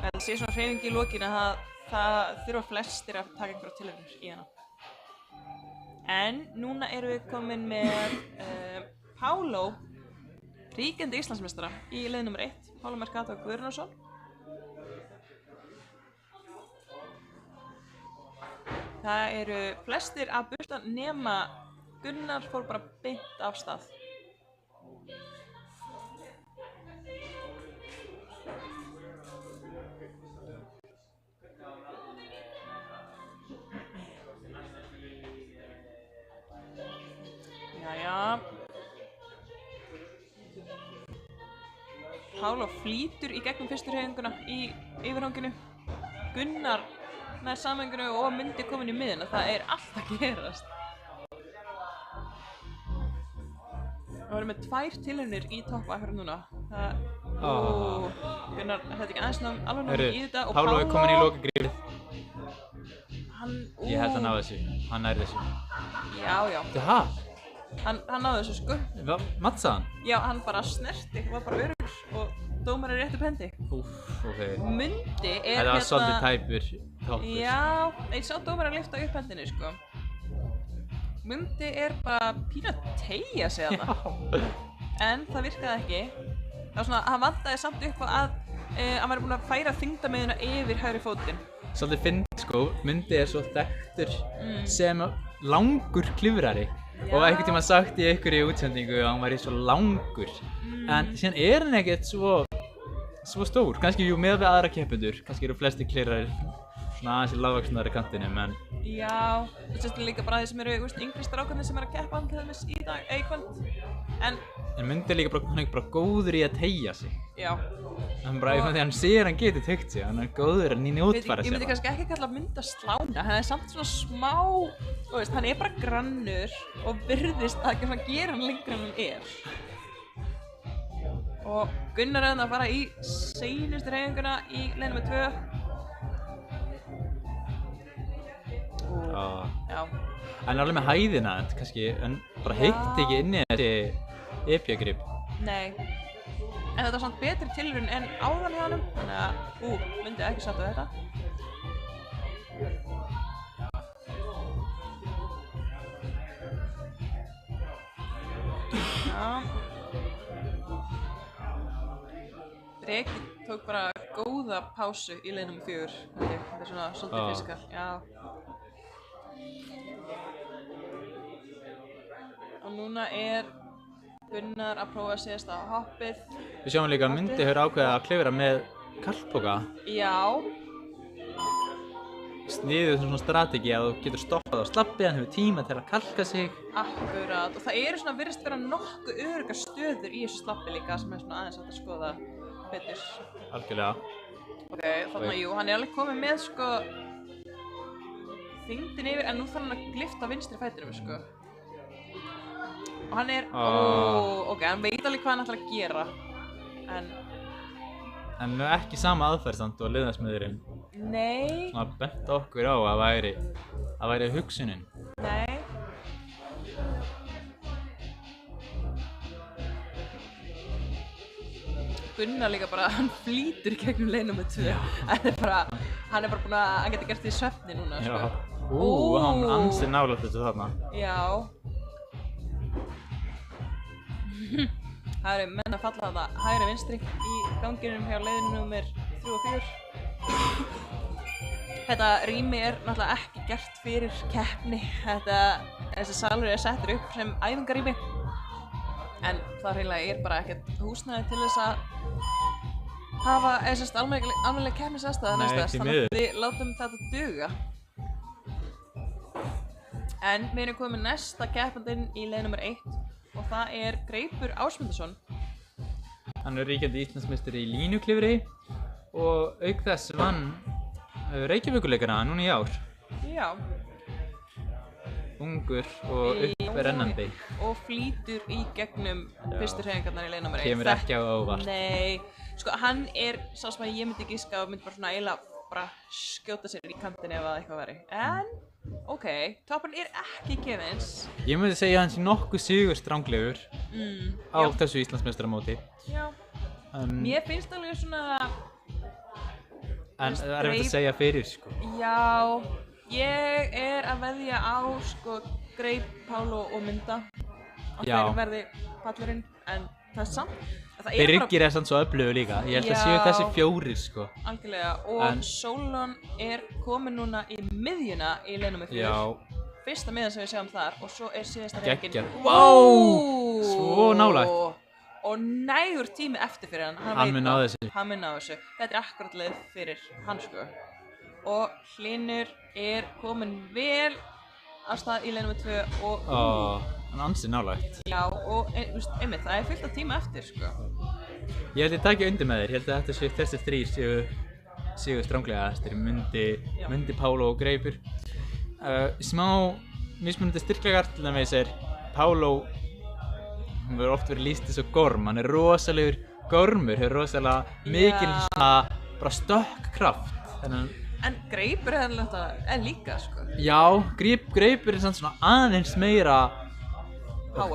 Það sé svona hreyfing í lokin að það þurfa flestir að taka einhverja tilraunir í hana. En núna erum við komin með Pálo, ríkjandi Íslandsmeistara í leið nr. 1, Pálo Mercado Guðrúnarsson. Það eru flestir að bursta nema Gunnar fór bara beint af stað. Jæja. Pálo flýtur í gegnum fyrstu hreyfinguna í yfirhanginu. Gunnar með samhenginu og Mundi komin í miðjuna. Það er allt að gerast. Það voru með 2 tilraunir í toppa akkurat núna. Gunnar, þetta ekki aðeins alveg náttúrulega í þetta og Pálo er komin í lokagrifið. Ég held að ná þessu. Hann nær þessu. Já. Hann náði þessu sko. Matsaði hann? Já, hann bara snerti, var bara öruggur og dómarinn rétt upp hendi. Ok. Mundi er Þetta var svolítið tæpur toppur. Já, ég sá dómarinn lyfta upp hendinni sko. Mundi er bara pínu að teygja sig þarna. En það virkaði ekki. Það var svona, hann vantaði samt upp á að hann væri búinn að færa þyngdarmiðjuna yfir hægri fótinn. Svolítið fyndið sko, Mundi er svo þekktur sem langur klifrari. Og einhvern tímann sagt í einhverju útsendingu að hann væri svo langur. En síðan er hann ekkert svo stór. Kannski jú með við aðra keppendur. Kannski eru flesti klifrarir svona aðeins í lágvaxnari kantinum, en... Já, það sést líka bara þeir sem eru yngri strákarnir sem eru að keppa til dæmis í dag, kvöld. En Mundi er líka bara góður í að teygja sig. Já. Hann bara, þegar hann sér hann getur teygt sig, hann er góður að nýtfæra sig. Ég myndi kannski ekki kalla Mundi að slána, hann er samt svona smá, þú veist, hann er bara grannur og virðist að ekki svona gera hann lengur en hann er. Og Gunnar er að fara í seinustu hreyfinguna í leið nr. 2. Já. Hann er alveg með hæðina, kannski, en bara heitt ekki inn í þessi epjagrip. Nei. En þetta var samt betri tilraun en áðan hjá honum, þannig að, Mundi ekki satt á þetta. Já. Breki tók bara góða pásu í leið nr. 4, þetta er svona svolítið fiskar, já. Og núna er Gunnar að prófa síðasta hoppið. Við sjáum líka að Mundi hefur ákveðið að klifra með kallpoka. Já. Sniðuð svona strategi að þú getur stoppað á slabbi, hann hefur tíma til að kalka sig. Akkurat, og það eru svona virðist vera nokkuð öruggar stöður í þessu slabbi líka sem er svona aðeins hægt að skoða betur. Algjörlega. Ok, þannig að jú, hann er alveg komið með sko þyngdin yfir, en nú þarf hann að lyfta vinstri fætinum sko. Og hann er, ok, hann veit alveg hvað hann ætlar að gera, en ekki sama aðferð samt og liðasmiðurinn. Nei. Svona bent okkur á að væri hugsunin. Nei. Gunnar líka bara, hann flýtur í gegnum leið nr. 2. Hann er bara búinn að, hann getur gert því í svefni núna, sko. Hann ansið nálægt þessu þarna. Já. Það eru menn að falla þarna hægri vinstri í ganginum hjá leiðinu nr. 3 og 4. Þetta rými er náttúrulega ekki gert fyrir keppni. Þessi salur er settur upp sem æfingarými. En það hreinlega er bara ekkert húsnæði til þess að hafa almennilega keppnisaðstæða næsta þess. Þannig að við látum þetta duga. En við erum komið með næsta keppandinn í leið nr. 1. Og það er Greipur Ásmundarsson. Hann er ríkjandi Íslandsmeistari í línuklifri og auk þess vann Reykjavíkurleikana núna í ár. Já. ungur og upprennandi. Og flýtur í gegnum fyrstu hreyfingarnar í leiknúmeri. Kemur ekki á óvart. Nei, sko hann sá sem að ég myndi giska og myndi bara svona eiginlega bara skjóta sér í kantinn ef að eitthvað væri. En, ok, toppurinn ekki gefins. Ég myndi segja að hann sé nokkuð sigurstranglegur á þessu Íslandsmeistaramóti. Já, mér finnst alveg svona... En það er erfitt að segja fyrir, sko. Já, ég að veðja á, sko, Greip, Pálo og Mynda. Og þeir verði pallurinn, en það er samt. Birgir samt svo öflugur líka. Ég held að séu þessi 4, sko. Algjörlega, og Solon komin núna í miðjuna í leiknúmer 4. Já. Fyrsta miðjan sem við sjáum þar, og svo síðasta hreyfingin. Geggjað. Vá! Svo nálægt. Og nægur tími eftir fyrir hann. Hann mun ná þessu. Hann mun ná þessu. Þetta akkurat leið fyrir hann, sko. Og Hlynur komin vel af stað í leiknúmer 2 og... Hann ansi nálægt. Já, og einmitt, það fullt af tíma eftir, sko. Ég held ég taki undir með þér. Ég held að þessi 3 séu stranglegastir. Mundi, Pálo og Greipur. Smá mismunandi styrklegar, til dæmis Pálo. Hún verður oft verið lýst eins og gorm, hann rosalegur gormur, hefur rosalega mikil svona bara stökkkraft. En Greipur líka, sko. Já, Greipur samt svona aðeins meira,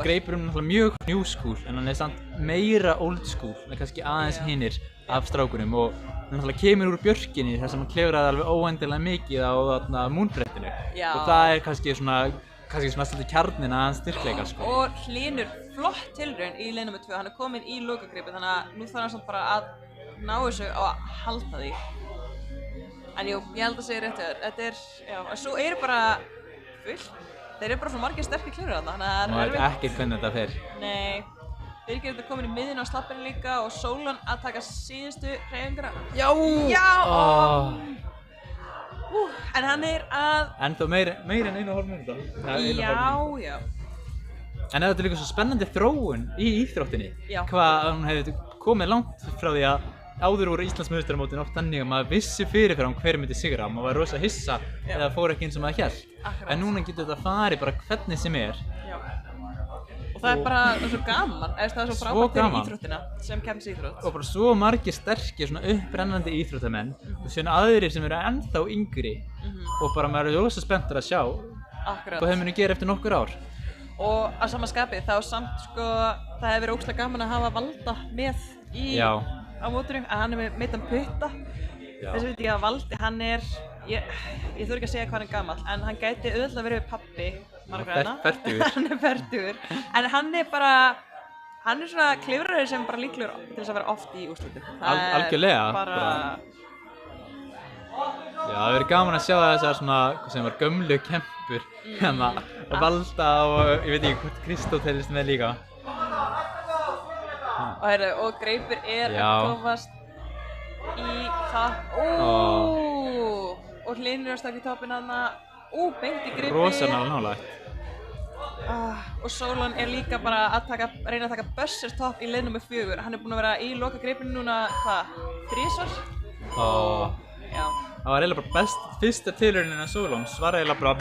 Greipur náttúrulega mjög new school, en hann samt meira old school, en kannski aðeins hinnir af strákunum og hann náttúrulega kemur úr björkinni þar sem hann klifraði alveg óendilega mikið á þarna múnbrettinu. Og það kannski svona svolítið kjarninn að hans styrkleika, sko. Og Hlynur, flott tilraun í leiknúmer 2, hann kominn í lokagripið, þannig að nú þarf hann samt bara að ná þessu á að halda því. En jú, ég held að segja rétt hjá þér, og svo bara fullt, þeir bara svo margir sterkir klifrar þarna, þannig að það er ekkert hvernig þetta fer. Nei, Birgir kominn í miðjuna á slappinu líka og Solon að taka síðustu hreyfinguna. Já! En hann að... Ennþá meira en 1,5 mínúta. Já. En þetta er líka svo spennandi þróun í íþróttinni. Hvað hún hefði komið langt frá því að áður voru Íslandsmeistaramótin oft þannig að maður vissi fyrirfram hver myndi sigra. Maður var rosa hissa eða fór ekki eins og maður hélt. En núna getur þetta farið bara hvernig sem Og það bara svo gaman, það svo frábært fyrir íþróttina sem keppnisíþrótt. Og bara svo margir sterkir, svona upprennandi íþróttamenn og síðan aðrir sem eru ennþá yngri og bara maður er rosa spenntur að sjá hvað þeir munu gera eftir nokkur ár. Og að sama skapi þá samt, sko, það hefur verið ógeðslega gaman að hafa Valda með á mótinu, að hann með meittan putta. Þess veit ég að Valdi, hann ég þurfi ekki að segja hvað hann gamall, en hann gæti auðvitað verið pabbi margra hérna. Hann fertugur. En hann bara, hann svona klifrari sem bara líklegur til þess að vera oft í úrslitum. Algjörlega. Já, það verið gaman að sjá þessar svona, sem var gömlu kempur, hérna, að Valda og ég veit ekki hvort Kristó telist með líka. Og Greipur að komast í það. Og Hlynur stakk í toppinn þarna. Beint í gripi. Rosalega nálægt. Og Solon líka bara að reyna að taka Bössers topp í leiknúmer 4. Hann búinn að vera í lokagripinu núna, 3 svar? Það var eiginlega bara fyrsta tilraunin af Solons var eiginlega bara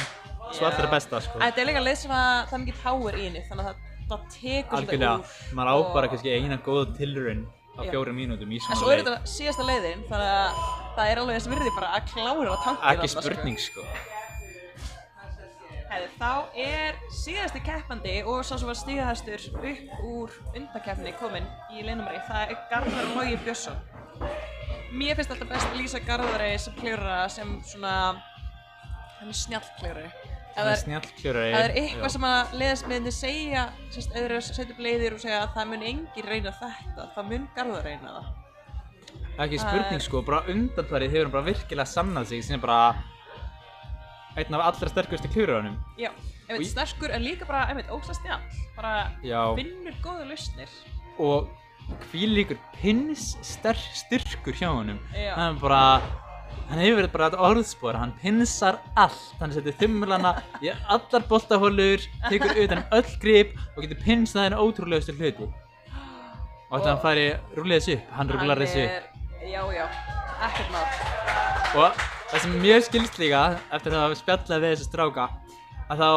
svo allra besta, sko. Þetta líka leið sem að það er mikið power í henni, þannig að það tekur svolítið úr. Maður á bara kannski eina góða tilraun á 4 mínútum í svona leið. En svo þetta síðasta leiðin, þannig að það alveg þess virði bara að klára á tankið. Ekki spurning, sko. Þá síðasti keppandi og sá sem var stigahæstur upp úr undankeppni kominn í leiknúmeri, það Garðar Logi Björnsson. Mér finnst alltaf best að lýsa Garðari sem klifrara sem svona, hann snjallklifrari. Hann snjallklifrari, það eitthvað sem að leiðsmiðinni segja, eða þeir eru að setja upp leiðir og segja að það mun enginn reyna þetta, það mun Garðar reyna það. Ekki spurning, sko, bara undanfarið hefur hann bara virkilega sannað sig sem bara einn af allra sterkustu klifrarunum. Já, sterkur en líka bara ógeðslega snjall, bara finnur góða lausnir. Og hvílíkur styrkur hjá honum. Hann hefur verið bara orðspor, hann pinsar allt. Hann setur þumlana í allar boltahólur, tekur utan öll grip og getur pinsað henni ótrúlegustu hluti. Og þetta hann fari rúlega þessu upp, hann rúlar þessu upp. Já, ekkert mál. Og það sem mér skilst líka, eftir að hafa spjallað við þessu stráka, að þá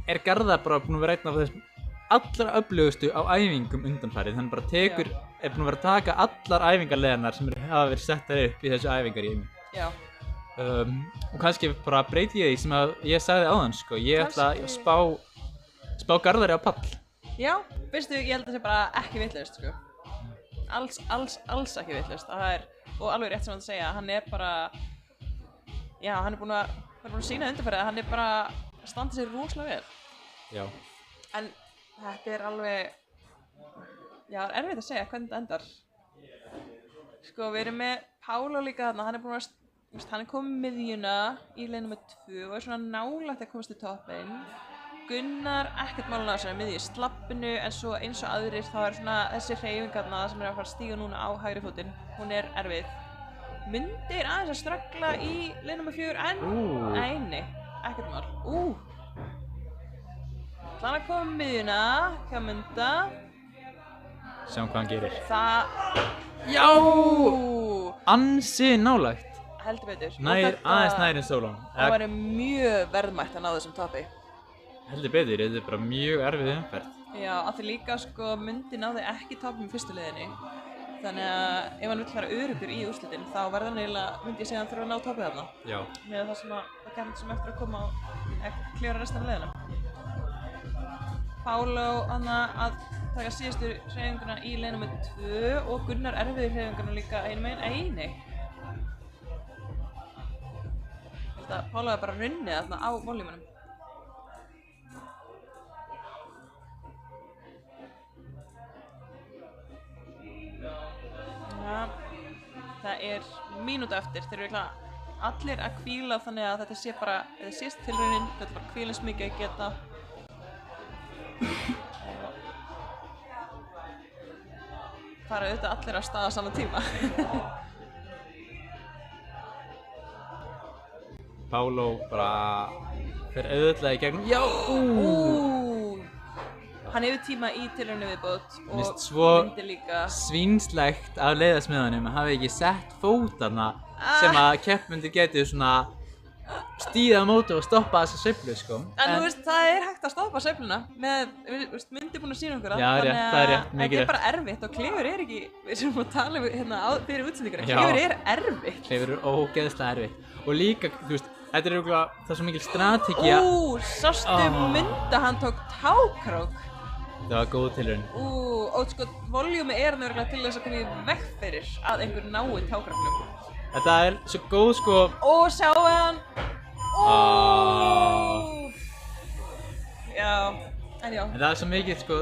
er Garðar bara búinn að vera einn af þessum allra öflugustu á æfingum undanfarið. Hann bara er búinn að vera að taka allar æfingarlegarnar sem hafa verið settar upp í þessu æfingarými. Já. Og kannski bara breyti ég því sem að ég sagði áðan, sko. Ég ætla að spá Garðari á pall. Já, veistu, ég held að það sé bara ekki vitlaust, sko. Alls ekki vitlaust. Og alveg rétt sem hann segja, hann er bara, já, hann er búinn að sýna undanfarið að hann er bara að standa sér rosalega vel. Já. En þetta er alveg, já, erfitt að segja hvernig þetta endar. Sko, við erum með Pálo líka þarna, hann er búinn að, hann er komið miðjuna í leið nr. 2 og er svona nálægt að komast í toppinn. Gunnar, ekkert málun á þessari miðju slappinu, en svo eins og aðrir þá er svona þessi hreyfingarna sem er að fara að stíga núna á hægri fótinn, hún er erfið. Mundi er aðeins að ströggla í leið nr. 4 en, nei, ekkert mál. Þannig að koma miðjuna hjá Munda. Sjáum hvað hann gerir. Já! Ansi nálægt. Heldur betur. Aðeins nær en Solon. Það væri mjög verðmætt að ná þessum tapi. Heldur betur, þetta er bara mjög erfið umferð. Já, af því líka sko Mundi náði ekki tapum í fyrstu leiðinni. Þannig að ef hann vill fara öruggur í úrslitin þá verður hann eiginlega, myndi ég segja, hann þurfa að ná tapið þarna. Já. Með það sem eftir að koma og klíra restan af leiðina. Pálo að taka síðustu hreyfinguna í leið nr. 2 og Gunnar erfiði hreyfinguna líka einum megin. Nei. Ég held að Pálo bara runnið þarna á voljumunum. Ja, það er mínúta eftir, þeir eru allir að hvíla þannig að þetta sé bara, þetta sést tilraunin, þetta er bara hvílins mikið að geta. Fara auðvitað allir að staða saman tíma. Pálo bara fer auðvitað í gegnum. Já! Hann hefur tíma í tilrauninu viðbót og svo Mundi líka. Svínslegt af leiðasmiðanum að hafa ekki sett fót þarna sem að keppendur geti svona stíða á móti og stoppa þessa sveiflu, sko. En þú veist, það er hægt að stoppa sveifluna með, Mundi búinn að sýna okkur Já, rétt, það er rétt, mikið þetta er bara erfitt og klifur er ekki, við sem að tala hérna fyrir útsendinguna, klifur er erfitt. Klifur er ógeðslega erfitt. Og líka, þú veist, þetta er örugglega, það er svo mikil strategía. Sástu Munda, hann tók tákrók. Það var góð tilraun. Og sko, voljúmi er nefnilega til þess að koma í veg fyrir að einhver nái tákróknum. Þetta er svo góð, sko. Sjáu hann. Já, en já. En það er svo mikið, sko,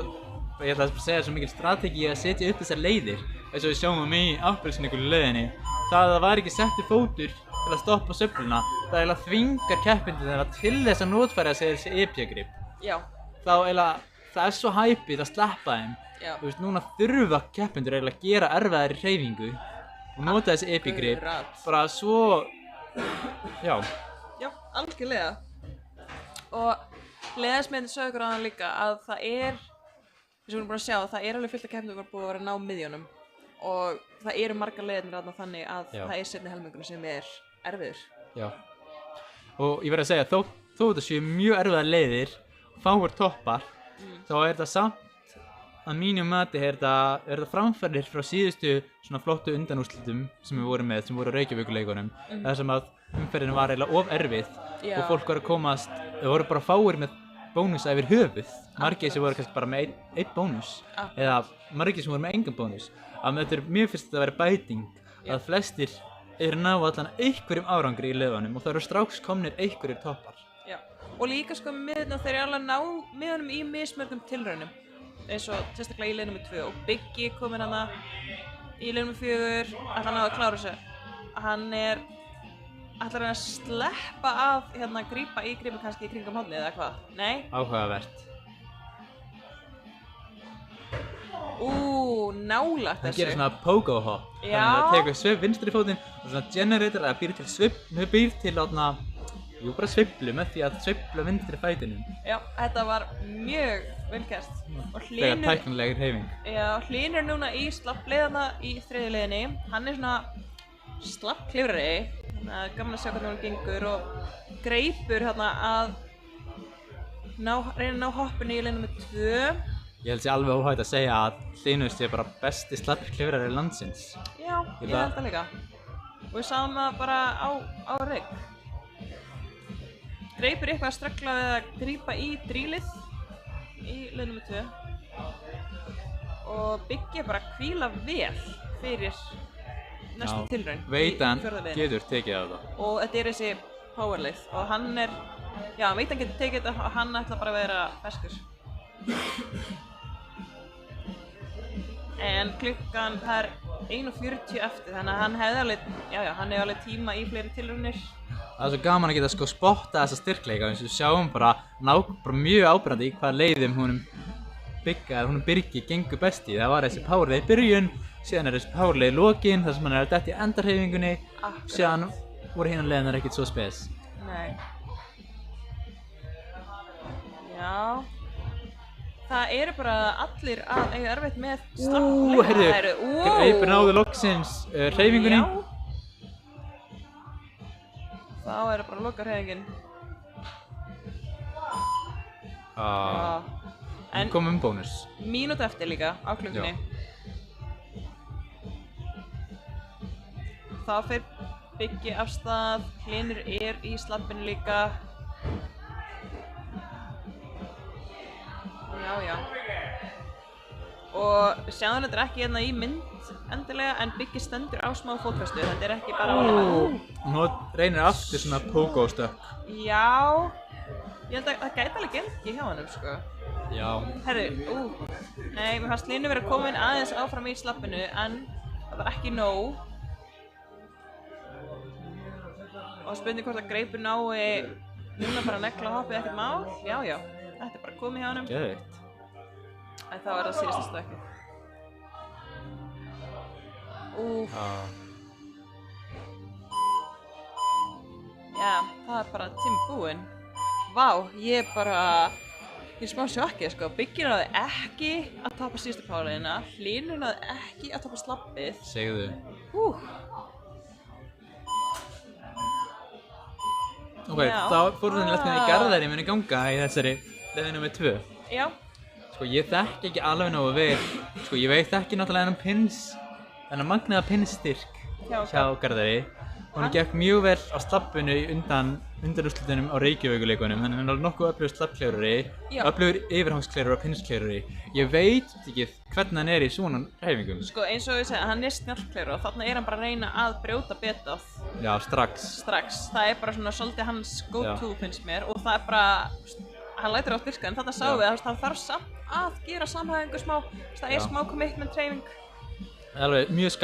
ég ætla að segja svo mikil strategía að setja upp þessar leiðir. Eins og við sjáum á mig í ábyrgsningu leiðinni. Það var ekki settur fótur til að stoppa sveifluna. Það eiginlega þvingar keppendur þeirra til þess að notfæra sér þessi EPA-grip. Já. Þá eiginlega, það er svo hæpið að sleppa þeim. Já. Þú veist, núna þurfa keppendur eiginlega að gera erfiðari hreyfingu og nota þessi EPA-grip. Bara svo, já. Já, algjörlega. Og leiðasmiðin sögur okkur á hann líka að það er, eins og við erum búin að sjá, það er alveg fullt af keppendum búið að vera að ná miðjunum. Og það eru margar leiðirnir þarna þannig að það er seinni helmingurinn sem er erfiður. Já. Og ég verð að segja, þó þetta séu mjög erfiðar leiðir, fáir toppar, þá er þetta samt að mínu mati er þetta framfarir frá síðustu svona flottu undanúrslitum sem við vorum með, sem voru á Reykjavíkurleikunum. Það sem að umferðin var eiginlega of erfið og fólk var að komast, þau voru bara fáir með bónusa yfir höfuð. Margir sem voru kannski bara með einn bónus eða margir sem voru með engan bónus. Þetta mér finnst þetta að vera bæting að flestir eru ná allan einhverjum árangri í leiðunum og það eru strax komnir einhverjir toppar. Já, og líka sko miðurna þeir eru alveg ná miðunum í mismörgum tilraunum eins og sérstaklega í leið nr. 2 og Biggi kominn hana í leið nr. 4 að hann á að klára þessu. Hann ætlar að sleppa að grípa í gripi kannski í kringum hornið eða hvað? Nei? Áhugavert. Nálægt þessu. Það gerir svona pogo hop. Já. Þannig að það tekur vinstri fótinn og svona generator að býr til bara sveiflu með því að sveifla vinstri fætinum. Já, þetta var mjög vel gert. Og Þegar tæknilegir hreyfing. Já, Hlynur núna í slappleiðana í þriðju leiðinni. Hann er svona slappklifrari. Þannig að gaman að sjá hvernig hann gengur og greipur að reyna að ná hoppinu í leið númer 2. Ég held sér alveg óhætt að segja að Hlynur sé bara besti slappir klifrari landsins. Já, ég held það líka. Og við sáum það bara á rigg. Greipur eitthvað að ströggla við að grípa í drílið í leið númer 2. Og Biggi bara hvíla vel fyrir næstu tilraun. Veit hann getur tekið á það. Og þetta þessi powerleið og hann veit hann getur tekið þetta og hann ætla bara að vera ferskur. En klukkan er 1:40 eftir, þannig að hann hefði alveg tíma í fleiri tilraunir. Það er svo gaman að geta spotta þessa styrkleika eins og við sjáum bara mjög áberandi í hvaða leiðum honum Birgi gengur best í. Það var þessi powerleið í byrjun, síðan þessi powerleið í lokin, þar sem hann dett í endarhreyfingunni, síðan voru hinar leiðinar ekkert svo spes. Nei. Já. Það eru bara allir að eiga erfitt með slappleika. Heyrðu, Greipur náði loksins hreyfingunni. Já. Þá bara loka hreyfingin. En komum bónus. Mínútu eftir líka á klukkunni. Þá fer Biggi af stað, Hlynur í slappinu líka. Já. Og sjáum þetta ekki hérna í mynd endilega, en Biggi stendur á smá fótfestu. Þetta ekki bara Nú reynir aftur svona pogo-stökk. Já, ég held að það gæti alveg gengi hjá honum, sko. Já. Herru, nei, mér fannst Hlynur vera komin aðeins áfram í slappinu, en það var ekki nóg. Og spurning hvort að Greipur nái núna bara að negla hoppið ekkert mál. Já, þetta bara komið hjá honum. Geðveikt. En þá það síðasta stökkið. Já, það bara tími búinn. Vá, ég er smá sjokkið, sko. Biggi náði ekki að toppa síðustu powerleiðina, Hlynur náði ekki að toppa slappið. Segðu. Ok, þá fórhundilegt hvernig Garðari muni ganga í þessari leiði númer 2. Já. Sko, ég þekki ekki alveg nógu vel. Sko, ég veit ekki náttúrulega þennan magnaða pinnstyrk hjá Garðari. Hún gekk mjög vel á slappinu undanúrslitunum á Reykjavíkurleikunum, þannig að hann er nokkuð öflugur slappklifrari, öflugur yfirhangskleifrari og pinnskleifrari. Ég veit ekki hvernig hann er í svona hreyfingum. Sko, eins og ég segi, hann er snjallklifrari og þarna er hann bara að reyna að brjóta betað. Já, strax. Það er bara svona svolítið hans go-to finnst mér og það er bara, hann lætur á styrka, en þarna sáum við að hann þarf samt að gera samhæfingu smá, það er smá commitment hreyfing. Alveg mjög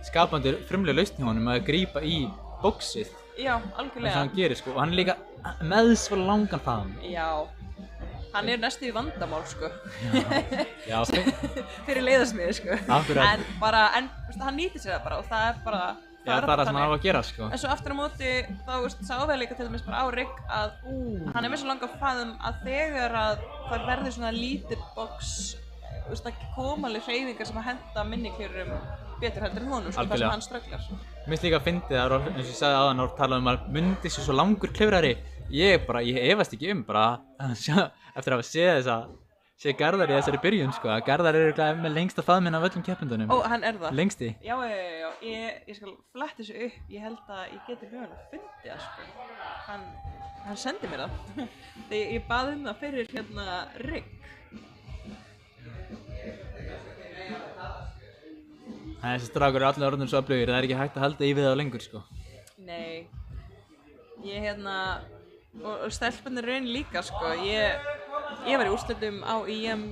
skapandi frumleg lausn hjá honum að grípa í boxið. Já, algjörlega. Það hann gerir, sko, og hann er líka með svo langan faðm. Já, hann er næstu í vandamál, sko. Já. Fyrir leiðarsmiði, sko. Akkurat. En hann nýtir sér það bara og það er bara Já, það er það sem hann á að gera, sko. En svo aftur á móti, þá sáum við líka til dæmis bara á rigg að hann er með svo langa faðm að þegar að það verður svona lítið box, það koma alveg hreyfingar sem að henta minniklifrurum betur heldur en honum, sko, þar sem hann strögglar. Mér finnst líka að fyndið að, eins og ég sagði áðan, að tala um að mundi sér svo langur klifrari. Ég efast ekki eftir að hafa séð Garðari í þessari byrjun, sko, að Garðari með lengsta faðminn af öllum keppendunum. Hann er það? Lengsti. Já, ég skal fletta þessu upp, ég held að ég geti mögulega fundið það, sko. Hann sendi mér það. Þegar ég bað það fyrir rigg. Þessi strákur allir orðnir svo öflugir, það ekki hægt að halda í við það lengur, sko. Nei. Ég og stelpunir raun líka, sko. Ég var í úrslitum á EM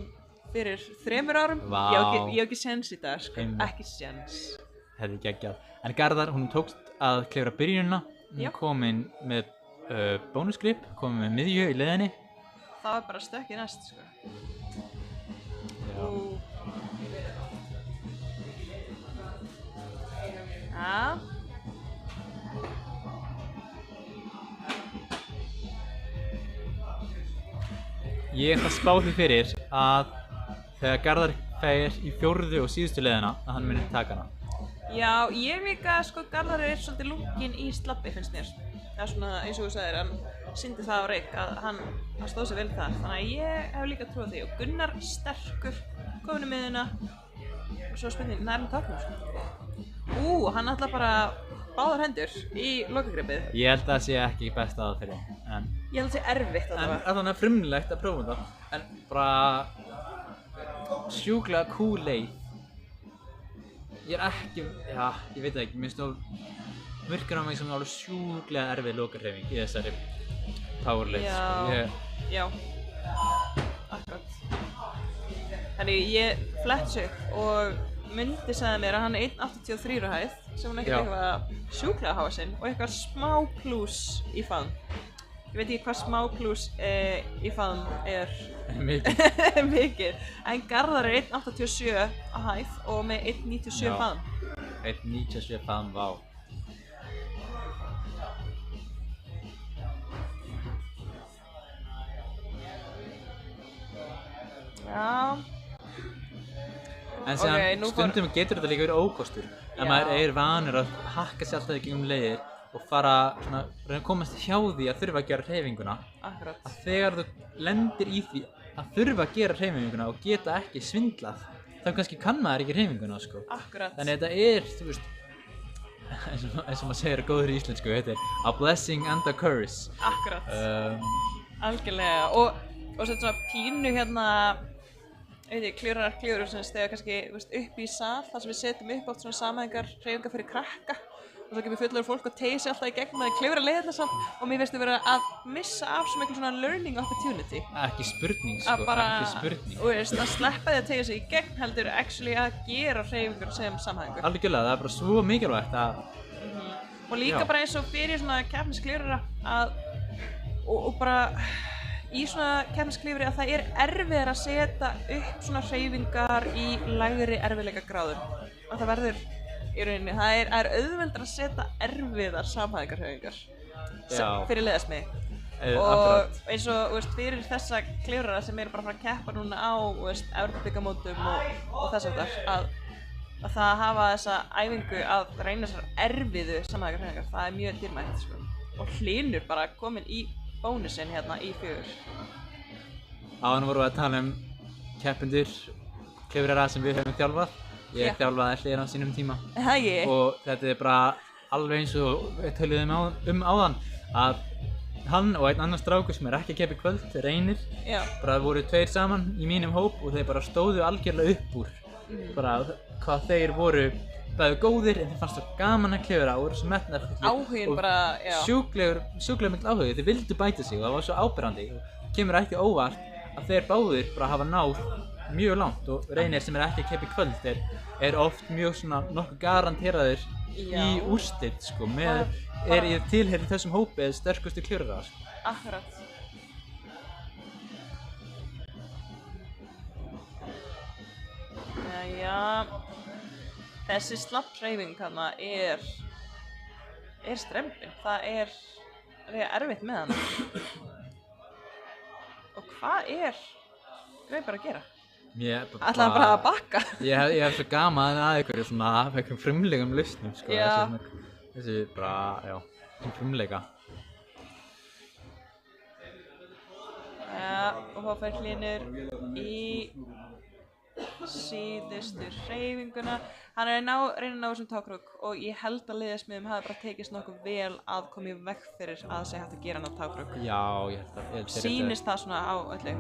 fyrir 3 árum. Vá. Ég á ekki séns í dag, sko. Ekki séns. Hefði geggjað. En Garðar, hún tókst að klifra byrjunina. Hún kom inn með bónusgrip, kom með miðju í leiðinni. Það var bara stökkið næst, sko. Já. Já. Ég ætla að spá því fyrir að þegar Garðar fer í 4. og síðustu leiðina að hann muni taka hana. Já, ég líka, sko, Garðar er svolítið lunginn í slabbi, finnst mér. eða svona eins og þú sagðir, hann sýndi það á reik að hann stóð sér vel þar, þannig að ég hef líka trúið því. Og Gunnar sterkur, komin í miðuna og svo spurning, nær hann táknum? Hann ætla bara báðar hendur í lokagripið. Ég held að það sé ekki best aðferði, en Ég held að það sé erfitt að það var. þannig að frumlegt að prófa það, en bara sjúklega cool leið. Ég er ekki, já, ég veit það ekki, mér finnst virkar á mig sem alveg sjúklega erfið lokahreyfing í þessari powerleið, sko. Já, akkurat. Þannig ég flett sig og Mundi sagði mér að hann er 1.83 á hæð, sem hann ekkert eitthvað sjúklega háa sinn og eitthvað smá plús í faðm. Ég veit ekki hvað smá plús í faðm er. Mikið. Mikið. En Garðar er 1.87 á hæð og með 1.97 faðm. 1.97 faðm, vá. Já. En síðan stundum getur þetta líka verið ókostur. En maður er vanur að hakka sér alltaf í gegnum leiðir og fara svona, reyna að komast hjá því að þurfa að gera hreyfinguna. Akkurat. Að þegar þú lendir í því að þurfa að gera hreyfinguna og geta ekki svindlað, þá kannski kann maður ekki hreyfinguna, sko. Akkurat. Þannig að þetta er, þú veist, eins og maður segir góður í íslensku, þetta er a blessing and a curse. Akkurat. Algjörlega. Og svona pínu hérna, klírar sem stegar kannski upp í sal þar sem við setjum upp oft svona samhæfingar hreyfingar fyrir krakka og svo kemur fullur fólk og tegir sig alltaf í gegn með að klifra leiðirnar samt og mér finnst þau vera að missa af svo mikil svona learning opportunity. Ekki spurning, sko, ekki spurning. Að bara sleppa því að tegja sig í gegn heldur actually að gera hreyfingar sem samhæfingar. Algjörlega, það er bara svo mikilvægt að og líka bara eins og fyrir svona keppnisklifrara að og bara í svona keppnisklifri að það er erfiðar að setja upp svona hreyfingar í lægri erfiðleikagráðum og það verður í rauninni, það er auðveldar að setja erfiðar samhæfingarhreyfingar fyrir leiðarsmið og eins og fyrir þessa klifrara sem eru bara að fara að keppa núna á Evrópubikkamótum og þess að það hafa þessa æfingu að reyna þessar erfiðu samhæfingarhreyfingar, það er mjög dýrmætt, sko. Og Hlynur bara komin í bónusinn hérna í 4. Áðan vorum við að tala keppendur klifrara sem við höfum þjálfað. Ég þjálfaði Hlynur á sínum tíma. Og þetta er bara alveg eins og við töluðum áðan að hann og einn annar strákur sem er ekki að keppa í kvöld, Reynir, bara voru 2 saman í mínum hóp og þeir bara stóðu algjörlega upp úr bara hvað þeir voru bæði góðir en þeir fannst það gaman að klifra og voru svo metnaðarfullir áhuginn bara, já. Sjúklega mikil áhugi, þeir vildu bæta sig og það var svo áberandi og kemur ekki óvart að þeir báðir bara hafa náð mjög langt og Reynir sem er ekki að keppa í kvöld er oft mjög svona nokkuð garanteraður í úrslit, sko, er ég tilheyrir þessum hópi eða sterkustu klifrara, sko. Akkurat. Jæja, þessi slapphreyfing þarna er strembin, það er erfitt með hana. Og hvað er Greipar að gera? Ætlaði hann bara að bakka? Ég hef svo gaman að einhverjum frumlegum lausnum, sko, þessi bara, þessum frumleika. Og þá fær Hlynur í síðustu hreyfinguna. Hann er að reyna að ná þessum tákrók og ég held að liðasmiðum hafi bara tekist nokkuð vel að koma í veg fyrir að sé hægt að gera hann á tákrók. Já, ég held að sýnist það svona á öllu.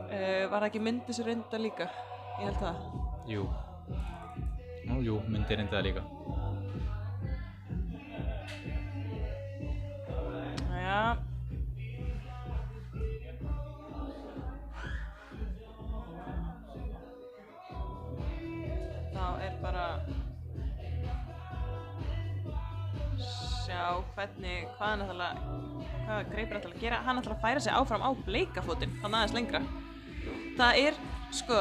Var það ekki Mundi sem reyndi það líka? Ég held það. Jú, Mundi reyndi það líka. Jæja. Þá er bara sjá hvað Greipar ætlar að gera. Hann ætlar að færa sig áfram á bleikafótinn, hann aðeins lengra. Það er, sko,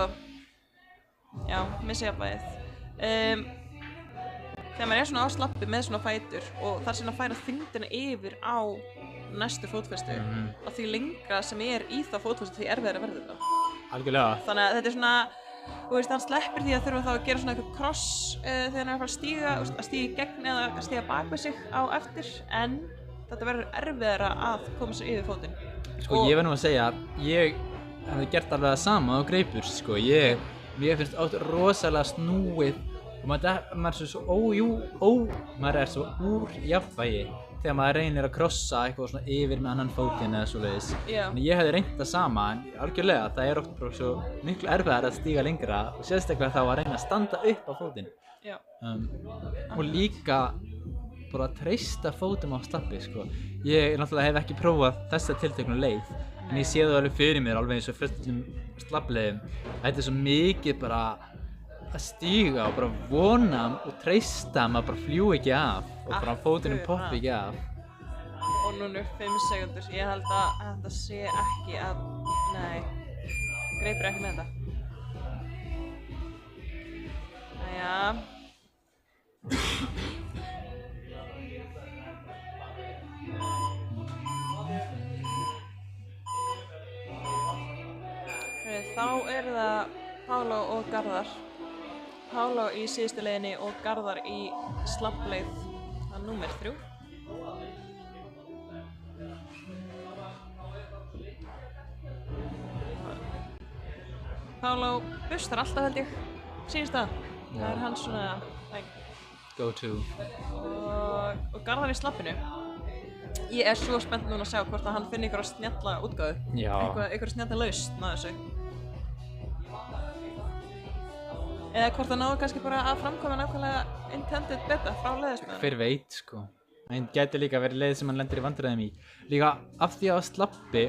misjafnvægið. Þegar maður er svona á slappi með svona fætur og þar sem að færa þyngdina yfir á næstu fótfestu og því lengra sem er í það fótfestu því erfiðara verður það. Algjörlega. Þannig að þetta er svona, þú veist, hann sleppir því að þurfa þá að gera svona eitthvað kross þegar hann er að fara að stíga í gegn eða að stíga bak með sig á eftir, en þetta verður erfiðara að koma sér yfir fótinn. Sko ég verð nú að segja, ég hefði gert alveg það sama á greipur, sko, mér finnst rosalega snúið og maður er svo úr jafnvægi þegar maður reynir að krossa eitthvað svona yfir með annan fótinn eða svoleiðis. Þannig ég hefði reynt það sama, en algjörlega það er oft bara svo miklu erfiðar að stíga lengra og sérstaklega þá að reyna að standa upp á fótinn. Og líka bara að treysta fótum á slappi, sko. Ég náttúrulega hef ekki prófað þessa tilteknu leið, en ég sé það alveg fyrir mér, alveg eins og fullum slappleiðum. Þetta er svo mikið bara að stíga og bara vona og treysta að maður bara fljúi ekki af og bara fótunum poppi ekki af. Og núna 5 sekúndur, ég held að þetta sé ekki að, nei, greipur ekki með þetta. Jæja. Þá eru það Pála og Garðar. Pála í síðustu leiðinni og Garðar í slappleið, það er númer 3. Pála bustar alltaf held ég, sýnist það. Það er hans svona go to. Og Garðar í slappinu. Ég er svo spennt núna að sjá hvort að hann finni einhverja snjalla útgáfu. Einhverja snjalla lausn að þessu. Eða hvort það náðu kannski bara að framkvæma nákvæmlega intended beta frá leiðismöðunum. Hver veit, sko. Það gæti líka verið leið sem hann lendir í vandræðum í. Líka af því að slappi,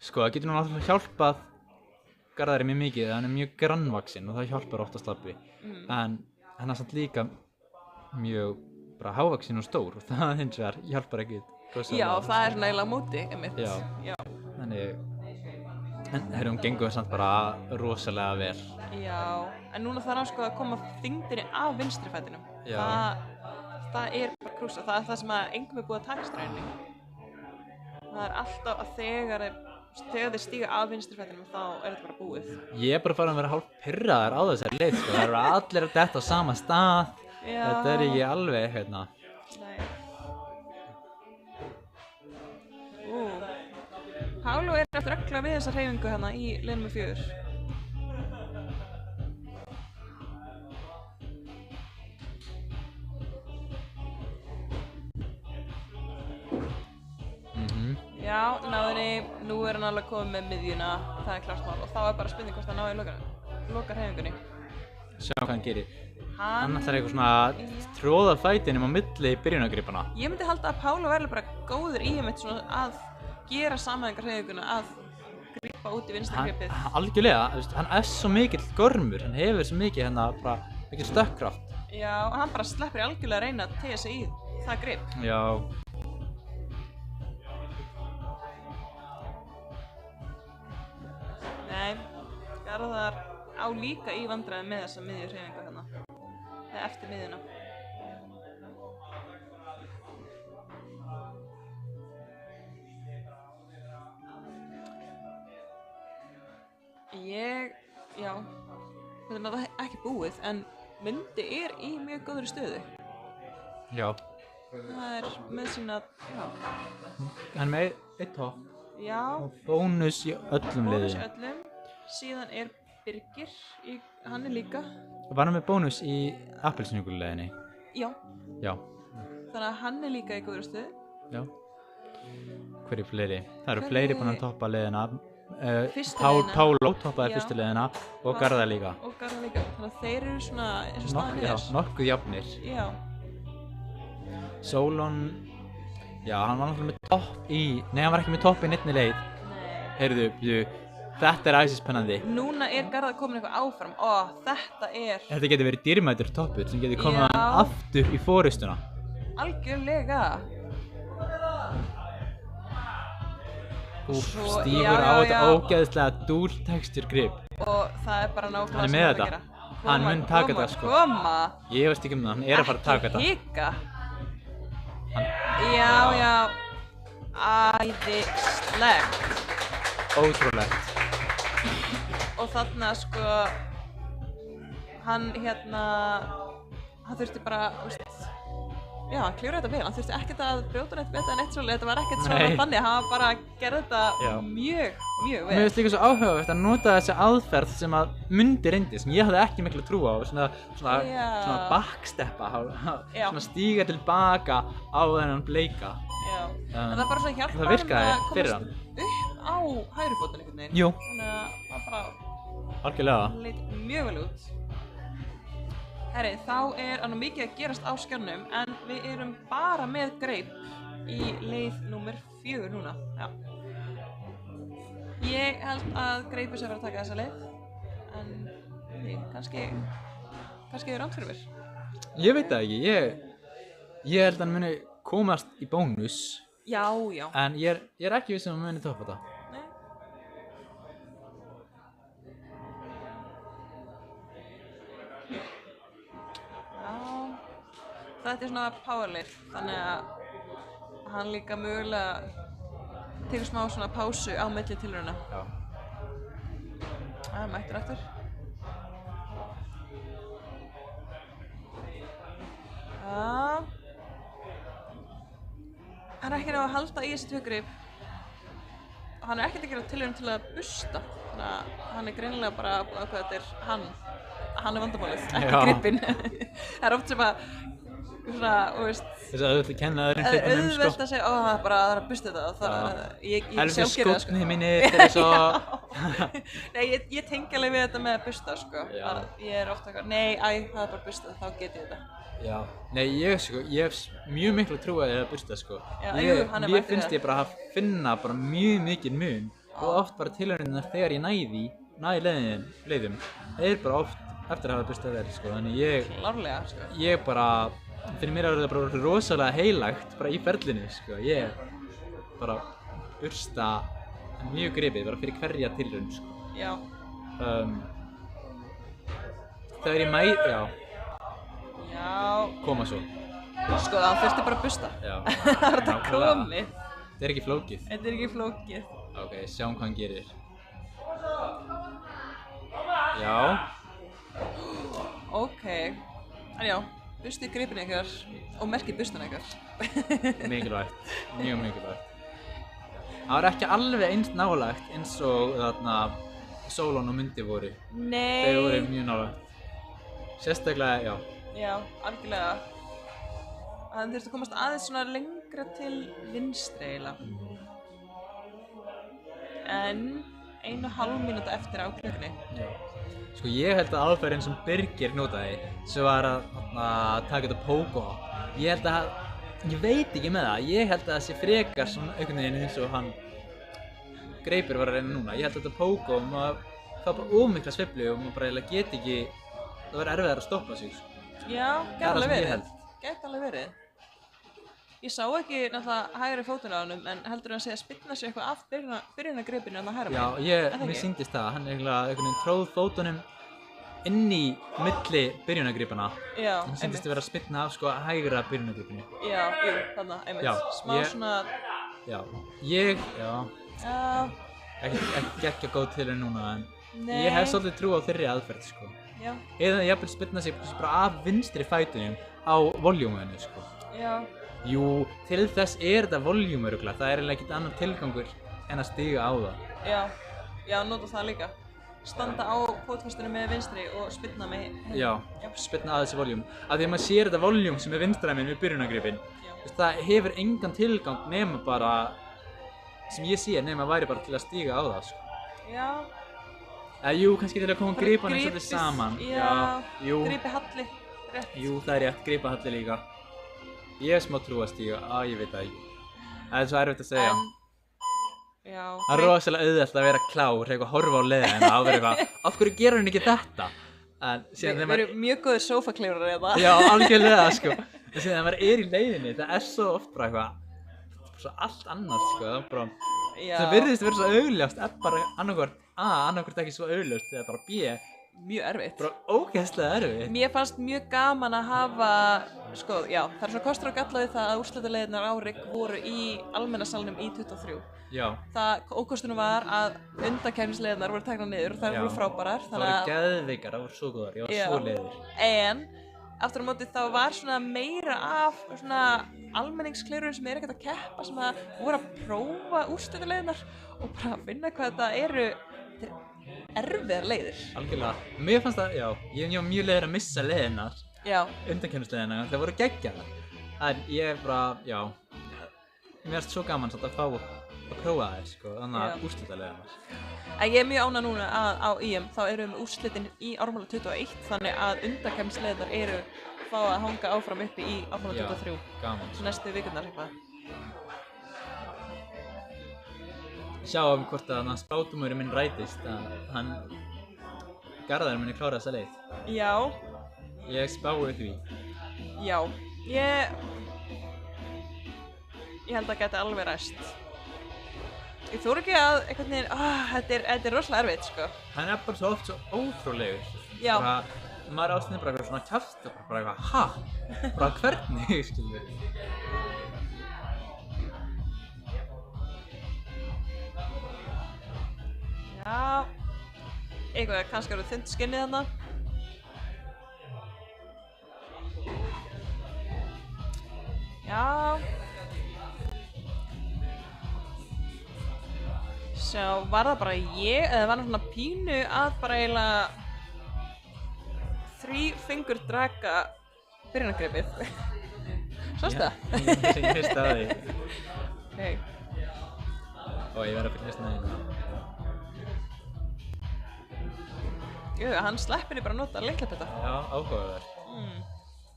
sko, það getur nú náttúrulega hjálpað Garðari mjög mikið, hann er mjög grannvaxinn og það hjálpar oft að slappi. En hann er samt líka mjög bara hávaxinn og stór og það hins vegar hjálpar ekki. Já, það er svona eiginlega á móti, einmitt. Já. Þannig, en hún gengur samt bara rosalega vel. Já, en núna þarf hann sko að koma þyngdinni af vinstri fætinum. Það er bara krúsa, það er það sem að engum er búið að takast rauninni. Það er alltaf að þegar þeir stíga af vinstri fætinum þá er þetta bara búið. Ég er bara farin að vera hálf pirraður á þessari leið, sko. Það eru allir að detta á sama stað. Þetta er ekki alveg, hérna. Nei. Pála er eftir ögla við þessa hreyfingu hérna í leið nr. 4. Já, náðinni, nú er hann alveg komið með miðjuna, það er klart mál og þá er bara spurning hvort hann náði loka hreyfingunni. Sjá hvað hann gerir. Hann ætlar eitthvað svona að tróða fætinum á milli byrjunargripana. Ég myndi halda að Pála verður bara góður í svona að gera samhæfingarhreyfinguna að grípa út í vinstra gripið. Algjörlega, hann er svo mikill gormur, hann hefur svo mikið hérna bara mikil stökkkraft. Já, og hann bara sleppur algjörlega að reyna að teygja sig í það grip. Já. Nei, Garðar á líka í vandræðum með þessa miðjuhreyfingu hérna, eða eftir miðjuna. Já, þetta er náttúrulega ekki búið, en Mundi er í mjög góðri stöðu. Já. Það er með sína, Hann er með 1 topp. Já. Og bónus í öllum liðum. Bónus í öllum. Síðan er Birgir, hann er líka. Var hann með bónus í appelsínuguleiðinni? Já. Já. Þannig að hann er líka í góðri stöðu. Já. Hverju fleiri? Það eru fleiri búin að toppa leiðina. Pála toppaði fyrstu leiðina og Garðar líka. Og Garðar líka, þannig að þeir eru svona eins og staðan er. Nokkuð jafnir. Já. Solon, já, hann var náttúrulega með topp nei, hann var ekki með topp í neinni leið. Nei. Heyrðu, þetta er æsispennandi. Núna er Garðar komin eitthvað áfram, Þetta getur verið dýrmætur toppur sem getur komið hann aftur í forystuna. Algjörlega. Stígur á þetta ógeðslega dúl-texture grip. Og það er bara nákvæmlega hann er með þetta. Hann mun taka þetta, sko. Ég veist ekki það, hann er að fara að taka þetta. Ekki hika. Já. Æðislegt. Ótrúlegt. Og þarna, sko, hann þurfti bara, já, hann klifraði þetta vel, hann þurfti ekkert að brjóta neitt betur en eitt svolítið, þetta var ekkert Nei. svona þannig, hann bara gerði þetta Já. mjög Mér vel. finnst líka svo áhugavert að nota þessi aðferð sem að Mundi reyndi, sem ég hafði ekki miklu trú á, Já. svona backsteppa, Já. svona stíga tilbaka á þennan bleika. Já, en það bara svona hjálpa það virkaði að fyrir komast upp á hægri fótinn einhvern veginn. Jú. Þannig að það bara Algjörlega. leit mjög vel út. Herri, þá er nú mikið að gerast á skjánum en við erum bara með greip í leið númer 4 núna. Já. Ég held að greipur sé að fara að taka þessa leið en kannski er rangt fyrir mér. Ég veit það ekki, ég held að hann muni komast í bónus, Já, já. en ég er ekki viss um að hann muni toppa það. Nei. Já, þetta er svona powerleif, þannig að hann líka mögulega tekur smá svona pásu á milli tilrauna. Já. Mættur aftur. Já. Hann er ekki að halda í þessi tvögrip. Hann er ekkert að gera tilraun til að busta. Þannig að hann er greinilega bara að ákveða að þetta er hann er vandamálið, ekki Já. gripinn. Það er oft sem að svona, þú veist, Þess að auðvitað kenna öðrum hlutunum, sko. auðvelt að segja, það er bara að busta þetta og það, ég Heldur sjálf gera það, skórnir mínir til þess að... Nei, ég tengi alveg við þetta með að busta, sko. Já. Að ég er ofta eitthvað, nei, það er bara busta, þá get ég þetta. Já. Nei, ég hef mjög miklu trú að ég hef busta, sko. Já, jú, hann er Mér mættur finnst það. ég bara að finna bara mjög mikinn mun og oft bara tilhörinnar þegar ég næði leiðum, það er bara oft eftir að hafa bustað vel, sko. Þannig Klárlega, sko. ég bara, fyrir mér er það bara rosalega heilagt bara í ferlinu, sko. Ég bara bursta mjög gripið bara fyrir hverja tilraun, sko. Já. Þegar ég já, Já. koma svo. Sko, það þurfti bara að busta. Já. Það er þetta Nákvæmlega. komið. Þetta er ekki flókið. Þetta er ekki flókið. Ok, sjáum hvað hann gerir. Já. Ok. En já, bustið gripin ykkar og merkið bustan ykkar. Mikilvægt, mjög mikilvægt. Það var ekki alveg eins nálægt eins og þarna Sólon og Mundi voru. Nei. Þeir voru mjög nálægt. Sérstaklega, já. Já, algjörlega. Hann þurfti að komast aðeins svona lengra til vinstri eiginlega. En 1,5 mínúta eftir á klukkunni. Já. Sko ég held að aðferðin sem Birgir notaði sem var að taka þetta pókohopp, ég held að, ég veit ekki með það, ég held að það sé frekar svona einhvern veginn eins og hann Greipur var að reyna núna. Ég held að þetta póko, maður fá bara ómikla sveiflu og maður bara eiginlega get ekki, það verður erfiðar að stoppa sig, sko. Já, Það er gæti það alveg sem ég verið. held. Gæti alveg verið. Ég sá ekki náttúrulega hægri fótinn á honum, en heldur hann sé að spinna sig eitthvað af byrjunargripinu en það hægra Já, megin? mér sýndist það, hann er eiginlega einhvern veginn tróð fótunum inn í milli byrjunargripana. Já, Hann sýndist að vera að spinna af sko hægra byrjunargripinu. Já, jú, þarna, einmitt. Já, Smá svona, Já, já, ekki ekki góð til henni núna, en nei. ég hef svolítið trú á þeirri aðferð, sko. Já, Eða jafnvel spinna sig bara af vinstri fætunum á voljúminu, sko. já, Jú, til þess er þetta voljúm örugglega, það er eiginlega ekkert annar tilgangur en að stíga á það. já, nota það líka. Standa á fótfestinu með vinstri og spinna með hinn. Já, spinna að þessi voljúm. Af því að maður sér þetta voljúm sem er vinstræminn við byrjunargripin, það hefur engan tilgang nema bara, sem ég sé, nema væri bara til að stíga á það, sko. Já. Jú, kannski til að koma Bara gripanum gripið, svolítið saman. Já, jú. gripi halli, rétt. Jú, það er rétt, gripahalli líka. Ég hef smá trú að stíga, ég veit það ekki. Það er svo erfitt að segja. Já. Það er rosalega auðvelt að vera klár, eitthvað horfa á leiðina og vera eitthvað, af hverju gerur hann ekki þetta? En síðan Við þegar maður, erum mjög góðir sófaklifrar eða. já, algjörlega, sko. En síðan þegar maður er í leiðinni, það er svo oft bara eitthvað, svo allt annað, sko. Það er bara, Já. það virðist vera svo augljóst, bara annarkvort A, annarkvort ekki svo augljóst, eða bara B, Mjög erfitt. bara ógeðslega erfitt. Mér fannst mjög gaman að hafa, sko, já, það er svona kostur og galla við það að úrslitaleiðirnar á RIG voru í almennasalnum í 23. Já. Það ókostunum var að undankeppnisleiðirnar voru teknar niður og þær Já. voru frábærar, Það voru geðveikar, það voru svo góðar, ég var svo leiður. En aftur á móti þá var svona meira af svona almenningskleirurum sem ekkert að keppa sem að voru að prófa úrslitaleiðirnar og bara finna hvað þetta eru erfiðar leiðir. Algjörlega. Mér fannst það, já, ég var mjög leiður að missa leiðirnar, Já, undankeppnisleiðirnar, það voru geggjaðar. En ég bara, já, mér finnst svo gaman samt að fá að prófa þær, sko, þannig að úrslitaleiðirnar. en ég er mjög ánægð núna að á IM þá erum við með úrslitin í ármála 21 þannig að undankeppnisleiðirnar eru fá að hanga áfram uppi í ármála 23. Já, gaman. Svo næstu vikurnar eitthvað. Sjáum hvort að hann spátumurinn minn rætist, að hann Garðar muni klára þessa leið. Já, Ég spái því. já, ég held að geta alveg ræst. Ég þori ekki að einhvern veginn, þetta er rosalega erfitt, sko. Hann er bara svo oft svo ótrúlegur. Já. Bara, maður ástæðin bara eitthvað svona kjafta, bara eitthvað, ha? Bara hvernig, skilur við. Já, eitthvað kannski eru þunnt skinnið þarna. Já. Svo var það bara ég, eða var það svona pínu að bara eiginlega 3 fingur draga byrjunargripið. Sástu það? Ég veist að því. Okay. Og ég verð að fylgjast með hérna. Jú, hann sleppir því bara að nota lyklapetta. Já, áhugaverð.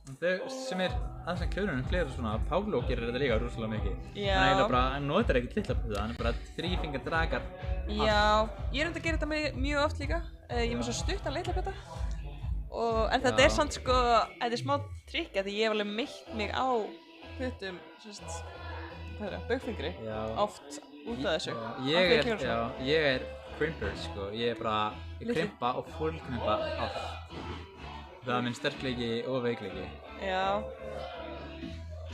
Þau sem aðeins að klurunum klifur svona, Pálo gerir þetta líka rosalega mikið. Já. Hann notar ekkert lyklapetta, hann er bara 3 fingur dragar. Já, ég er enda að gera þetta mjög oft líka. Ég er með svo stuttan lyklapetta. En þetta er samt sko, þetta er smá trikk því ég hef alveg meitt mig á puttum, baugfingri oft út af þessu. Ég er crimper sko, ég krimpa og fullkrimpa allt. Það er minn sterkleiki og veikleiki. Já.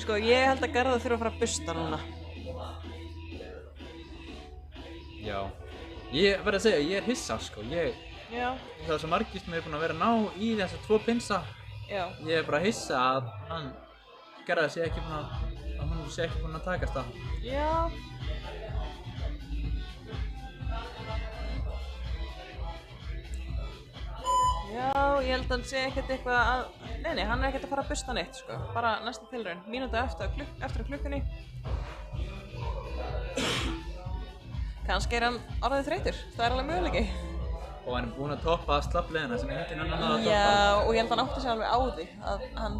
Sko, ég held að Garðar þurfa að fara að busta núna. Já. Ég verð að segja, ég er hissa sko, Já. það er svo margir sem er búin að vera að ná í þessa 2 pinsa. Já. Ég er bara hissa að hann Garðar sé ekki búin að takast það. Já. Já, ég held að hann sé ekkert eitthvað að, nei, hann er ekkert að fara að busta neitt, sko. Bara næsta tilraun, mínúta eftir á klukkunni. Kannski er hann orðið þreytur, það er alveg möguleiki. Og hann er búinn að toppa slappleiðina sem enginn annar náði að toppa. Já, og ég held að hann átti sig alveg á því að hann...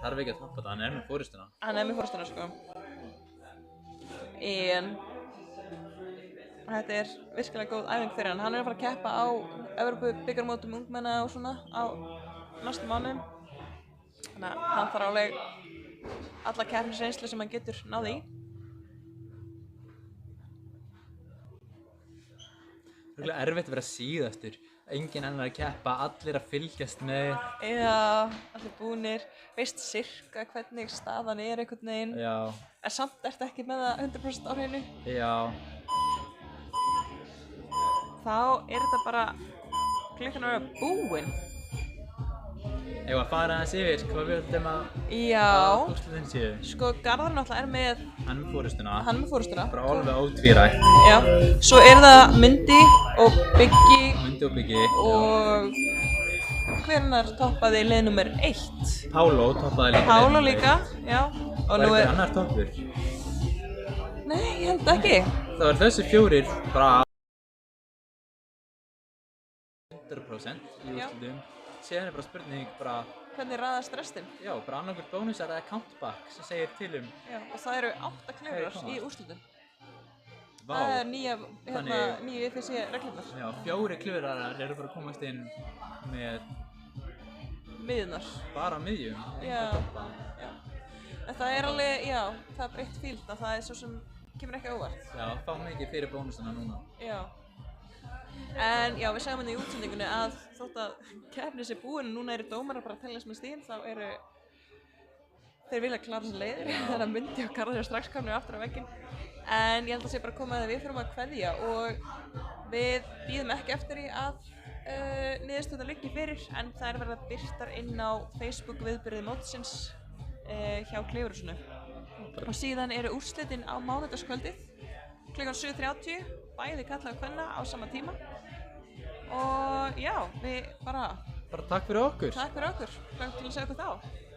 Þarf ekki að toppa þetta, hann er með fórustuna. Hann er með fórustuna, sko. En... Þetta er virkilega góð æfing fyrir hann. Hann er að fara að keppa á Evrópubikarmótum ungmenna og svona á næstu mánuðum. Þannig að hann þarf alveg alla keppnisreynslu sem hann getur náð í. Það er erfitt að vera síðastur. Enginn annar að keppa, allir að fylgjast með. Já, allir búnir. Veist sirka hvernig staðan er einhvern veginn. Já. En samt ertu ekki með það 100% á hreinu. Já. Þá er þetta bara klukkan að vera búin. Ef að fara aðeins yfir, hvað við höldum að úrslitin séu? Sko, Garðar náttúrulega er með... Hann er með fórustuna. Hann er með fórustuna. Bara alveg ótvírætt. Já. Svo er það Mundi og Biggi. Mundi og Biggi. Og hvernar toppaði lið nummer 1? Pálo toppaði líka. Pálo líka, já. Og var einhver annar toppur? Nei, ég held ekki. Það var þessi 4 bara 100% í úrslitum. Síðan er bara spurning bara... Hvernig raðast restin? Já, bara annarkur bónusar eða countback sem segir til Já, og það eru 8 klifrar í úrslitum. Vá. Það er nýju FSC reglurnar. Já, 4 klifrar eru bara að komast inn með... Miðjurnar. Bara miðjum. Já. En það er alveg, já, það er breytt fíld að það er svo sem kemur ekki óvart. Já, fá mikið fyrir bónusana núna. Já. En já, við segjum hérna í útsendingunni að þótt að keppnin sé búin og núna eru dómarar bara að teljast með stíl þá eru þeir vilja klára þessar leiðir þannig að Mundi og Garðar eru strax komnir aftur á vegginn. En ég held að sé bara komið að við þurfum að kveðja og við bíðum ekki eftir því að niðurstöðurnar liggi fyrir en þær verða birtar inn á Facebook viðburði mótsins hjá Klifurhúsinu. Og síðan eru úrslitin á mánudagskvöldið klukkan 7:30, bæði kalla og kvenna á sama tíma. Og já, við bara Bara takk fyrir okkur. takk fyrir okkur, hlökkum til að sjá ykkur þá.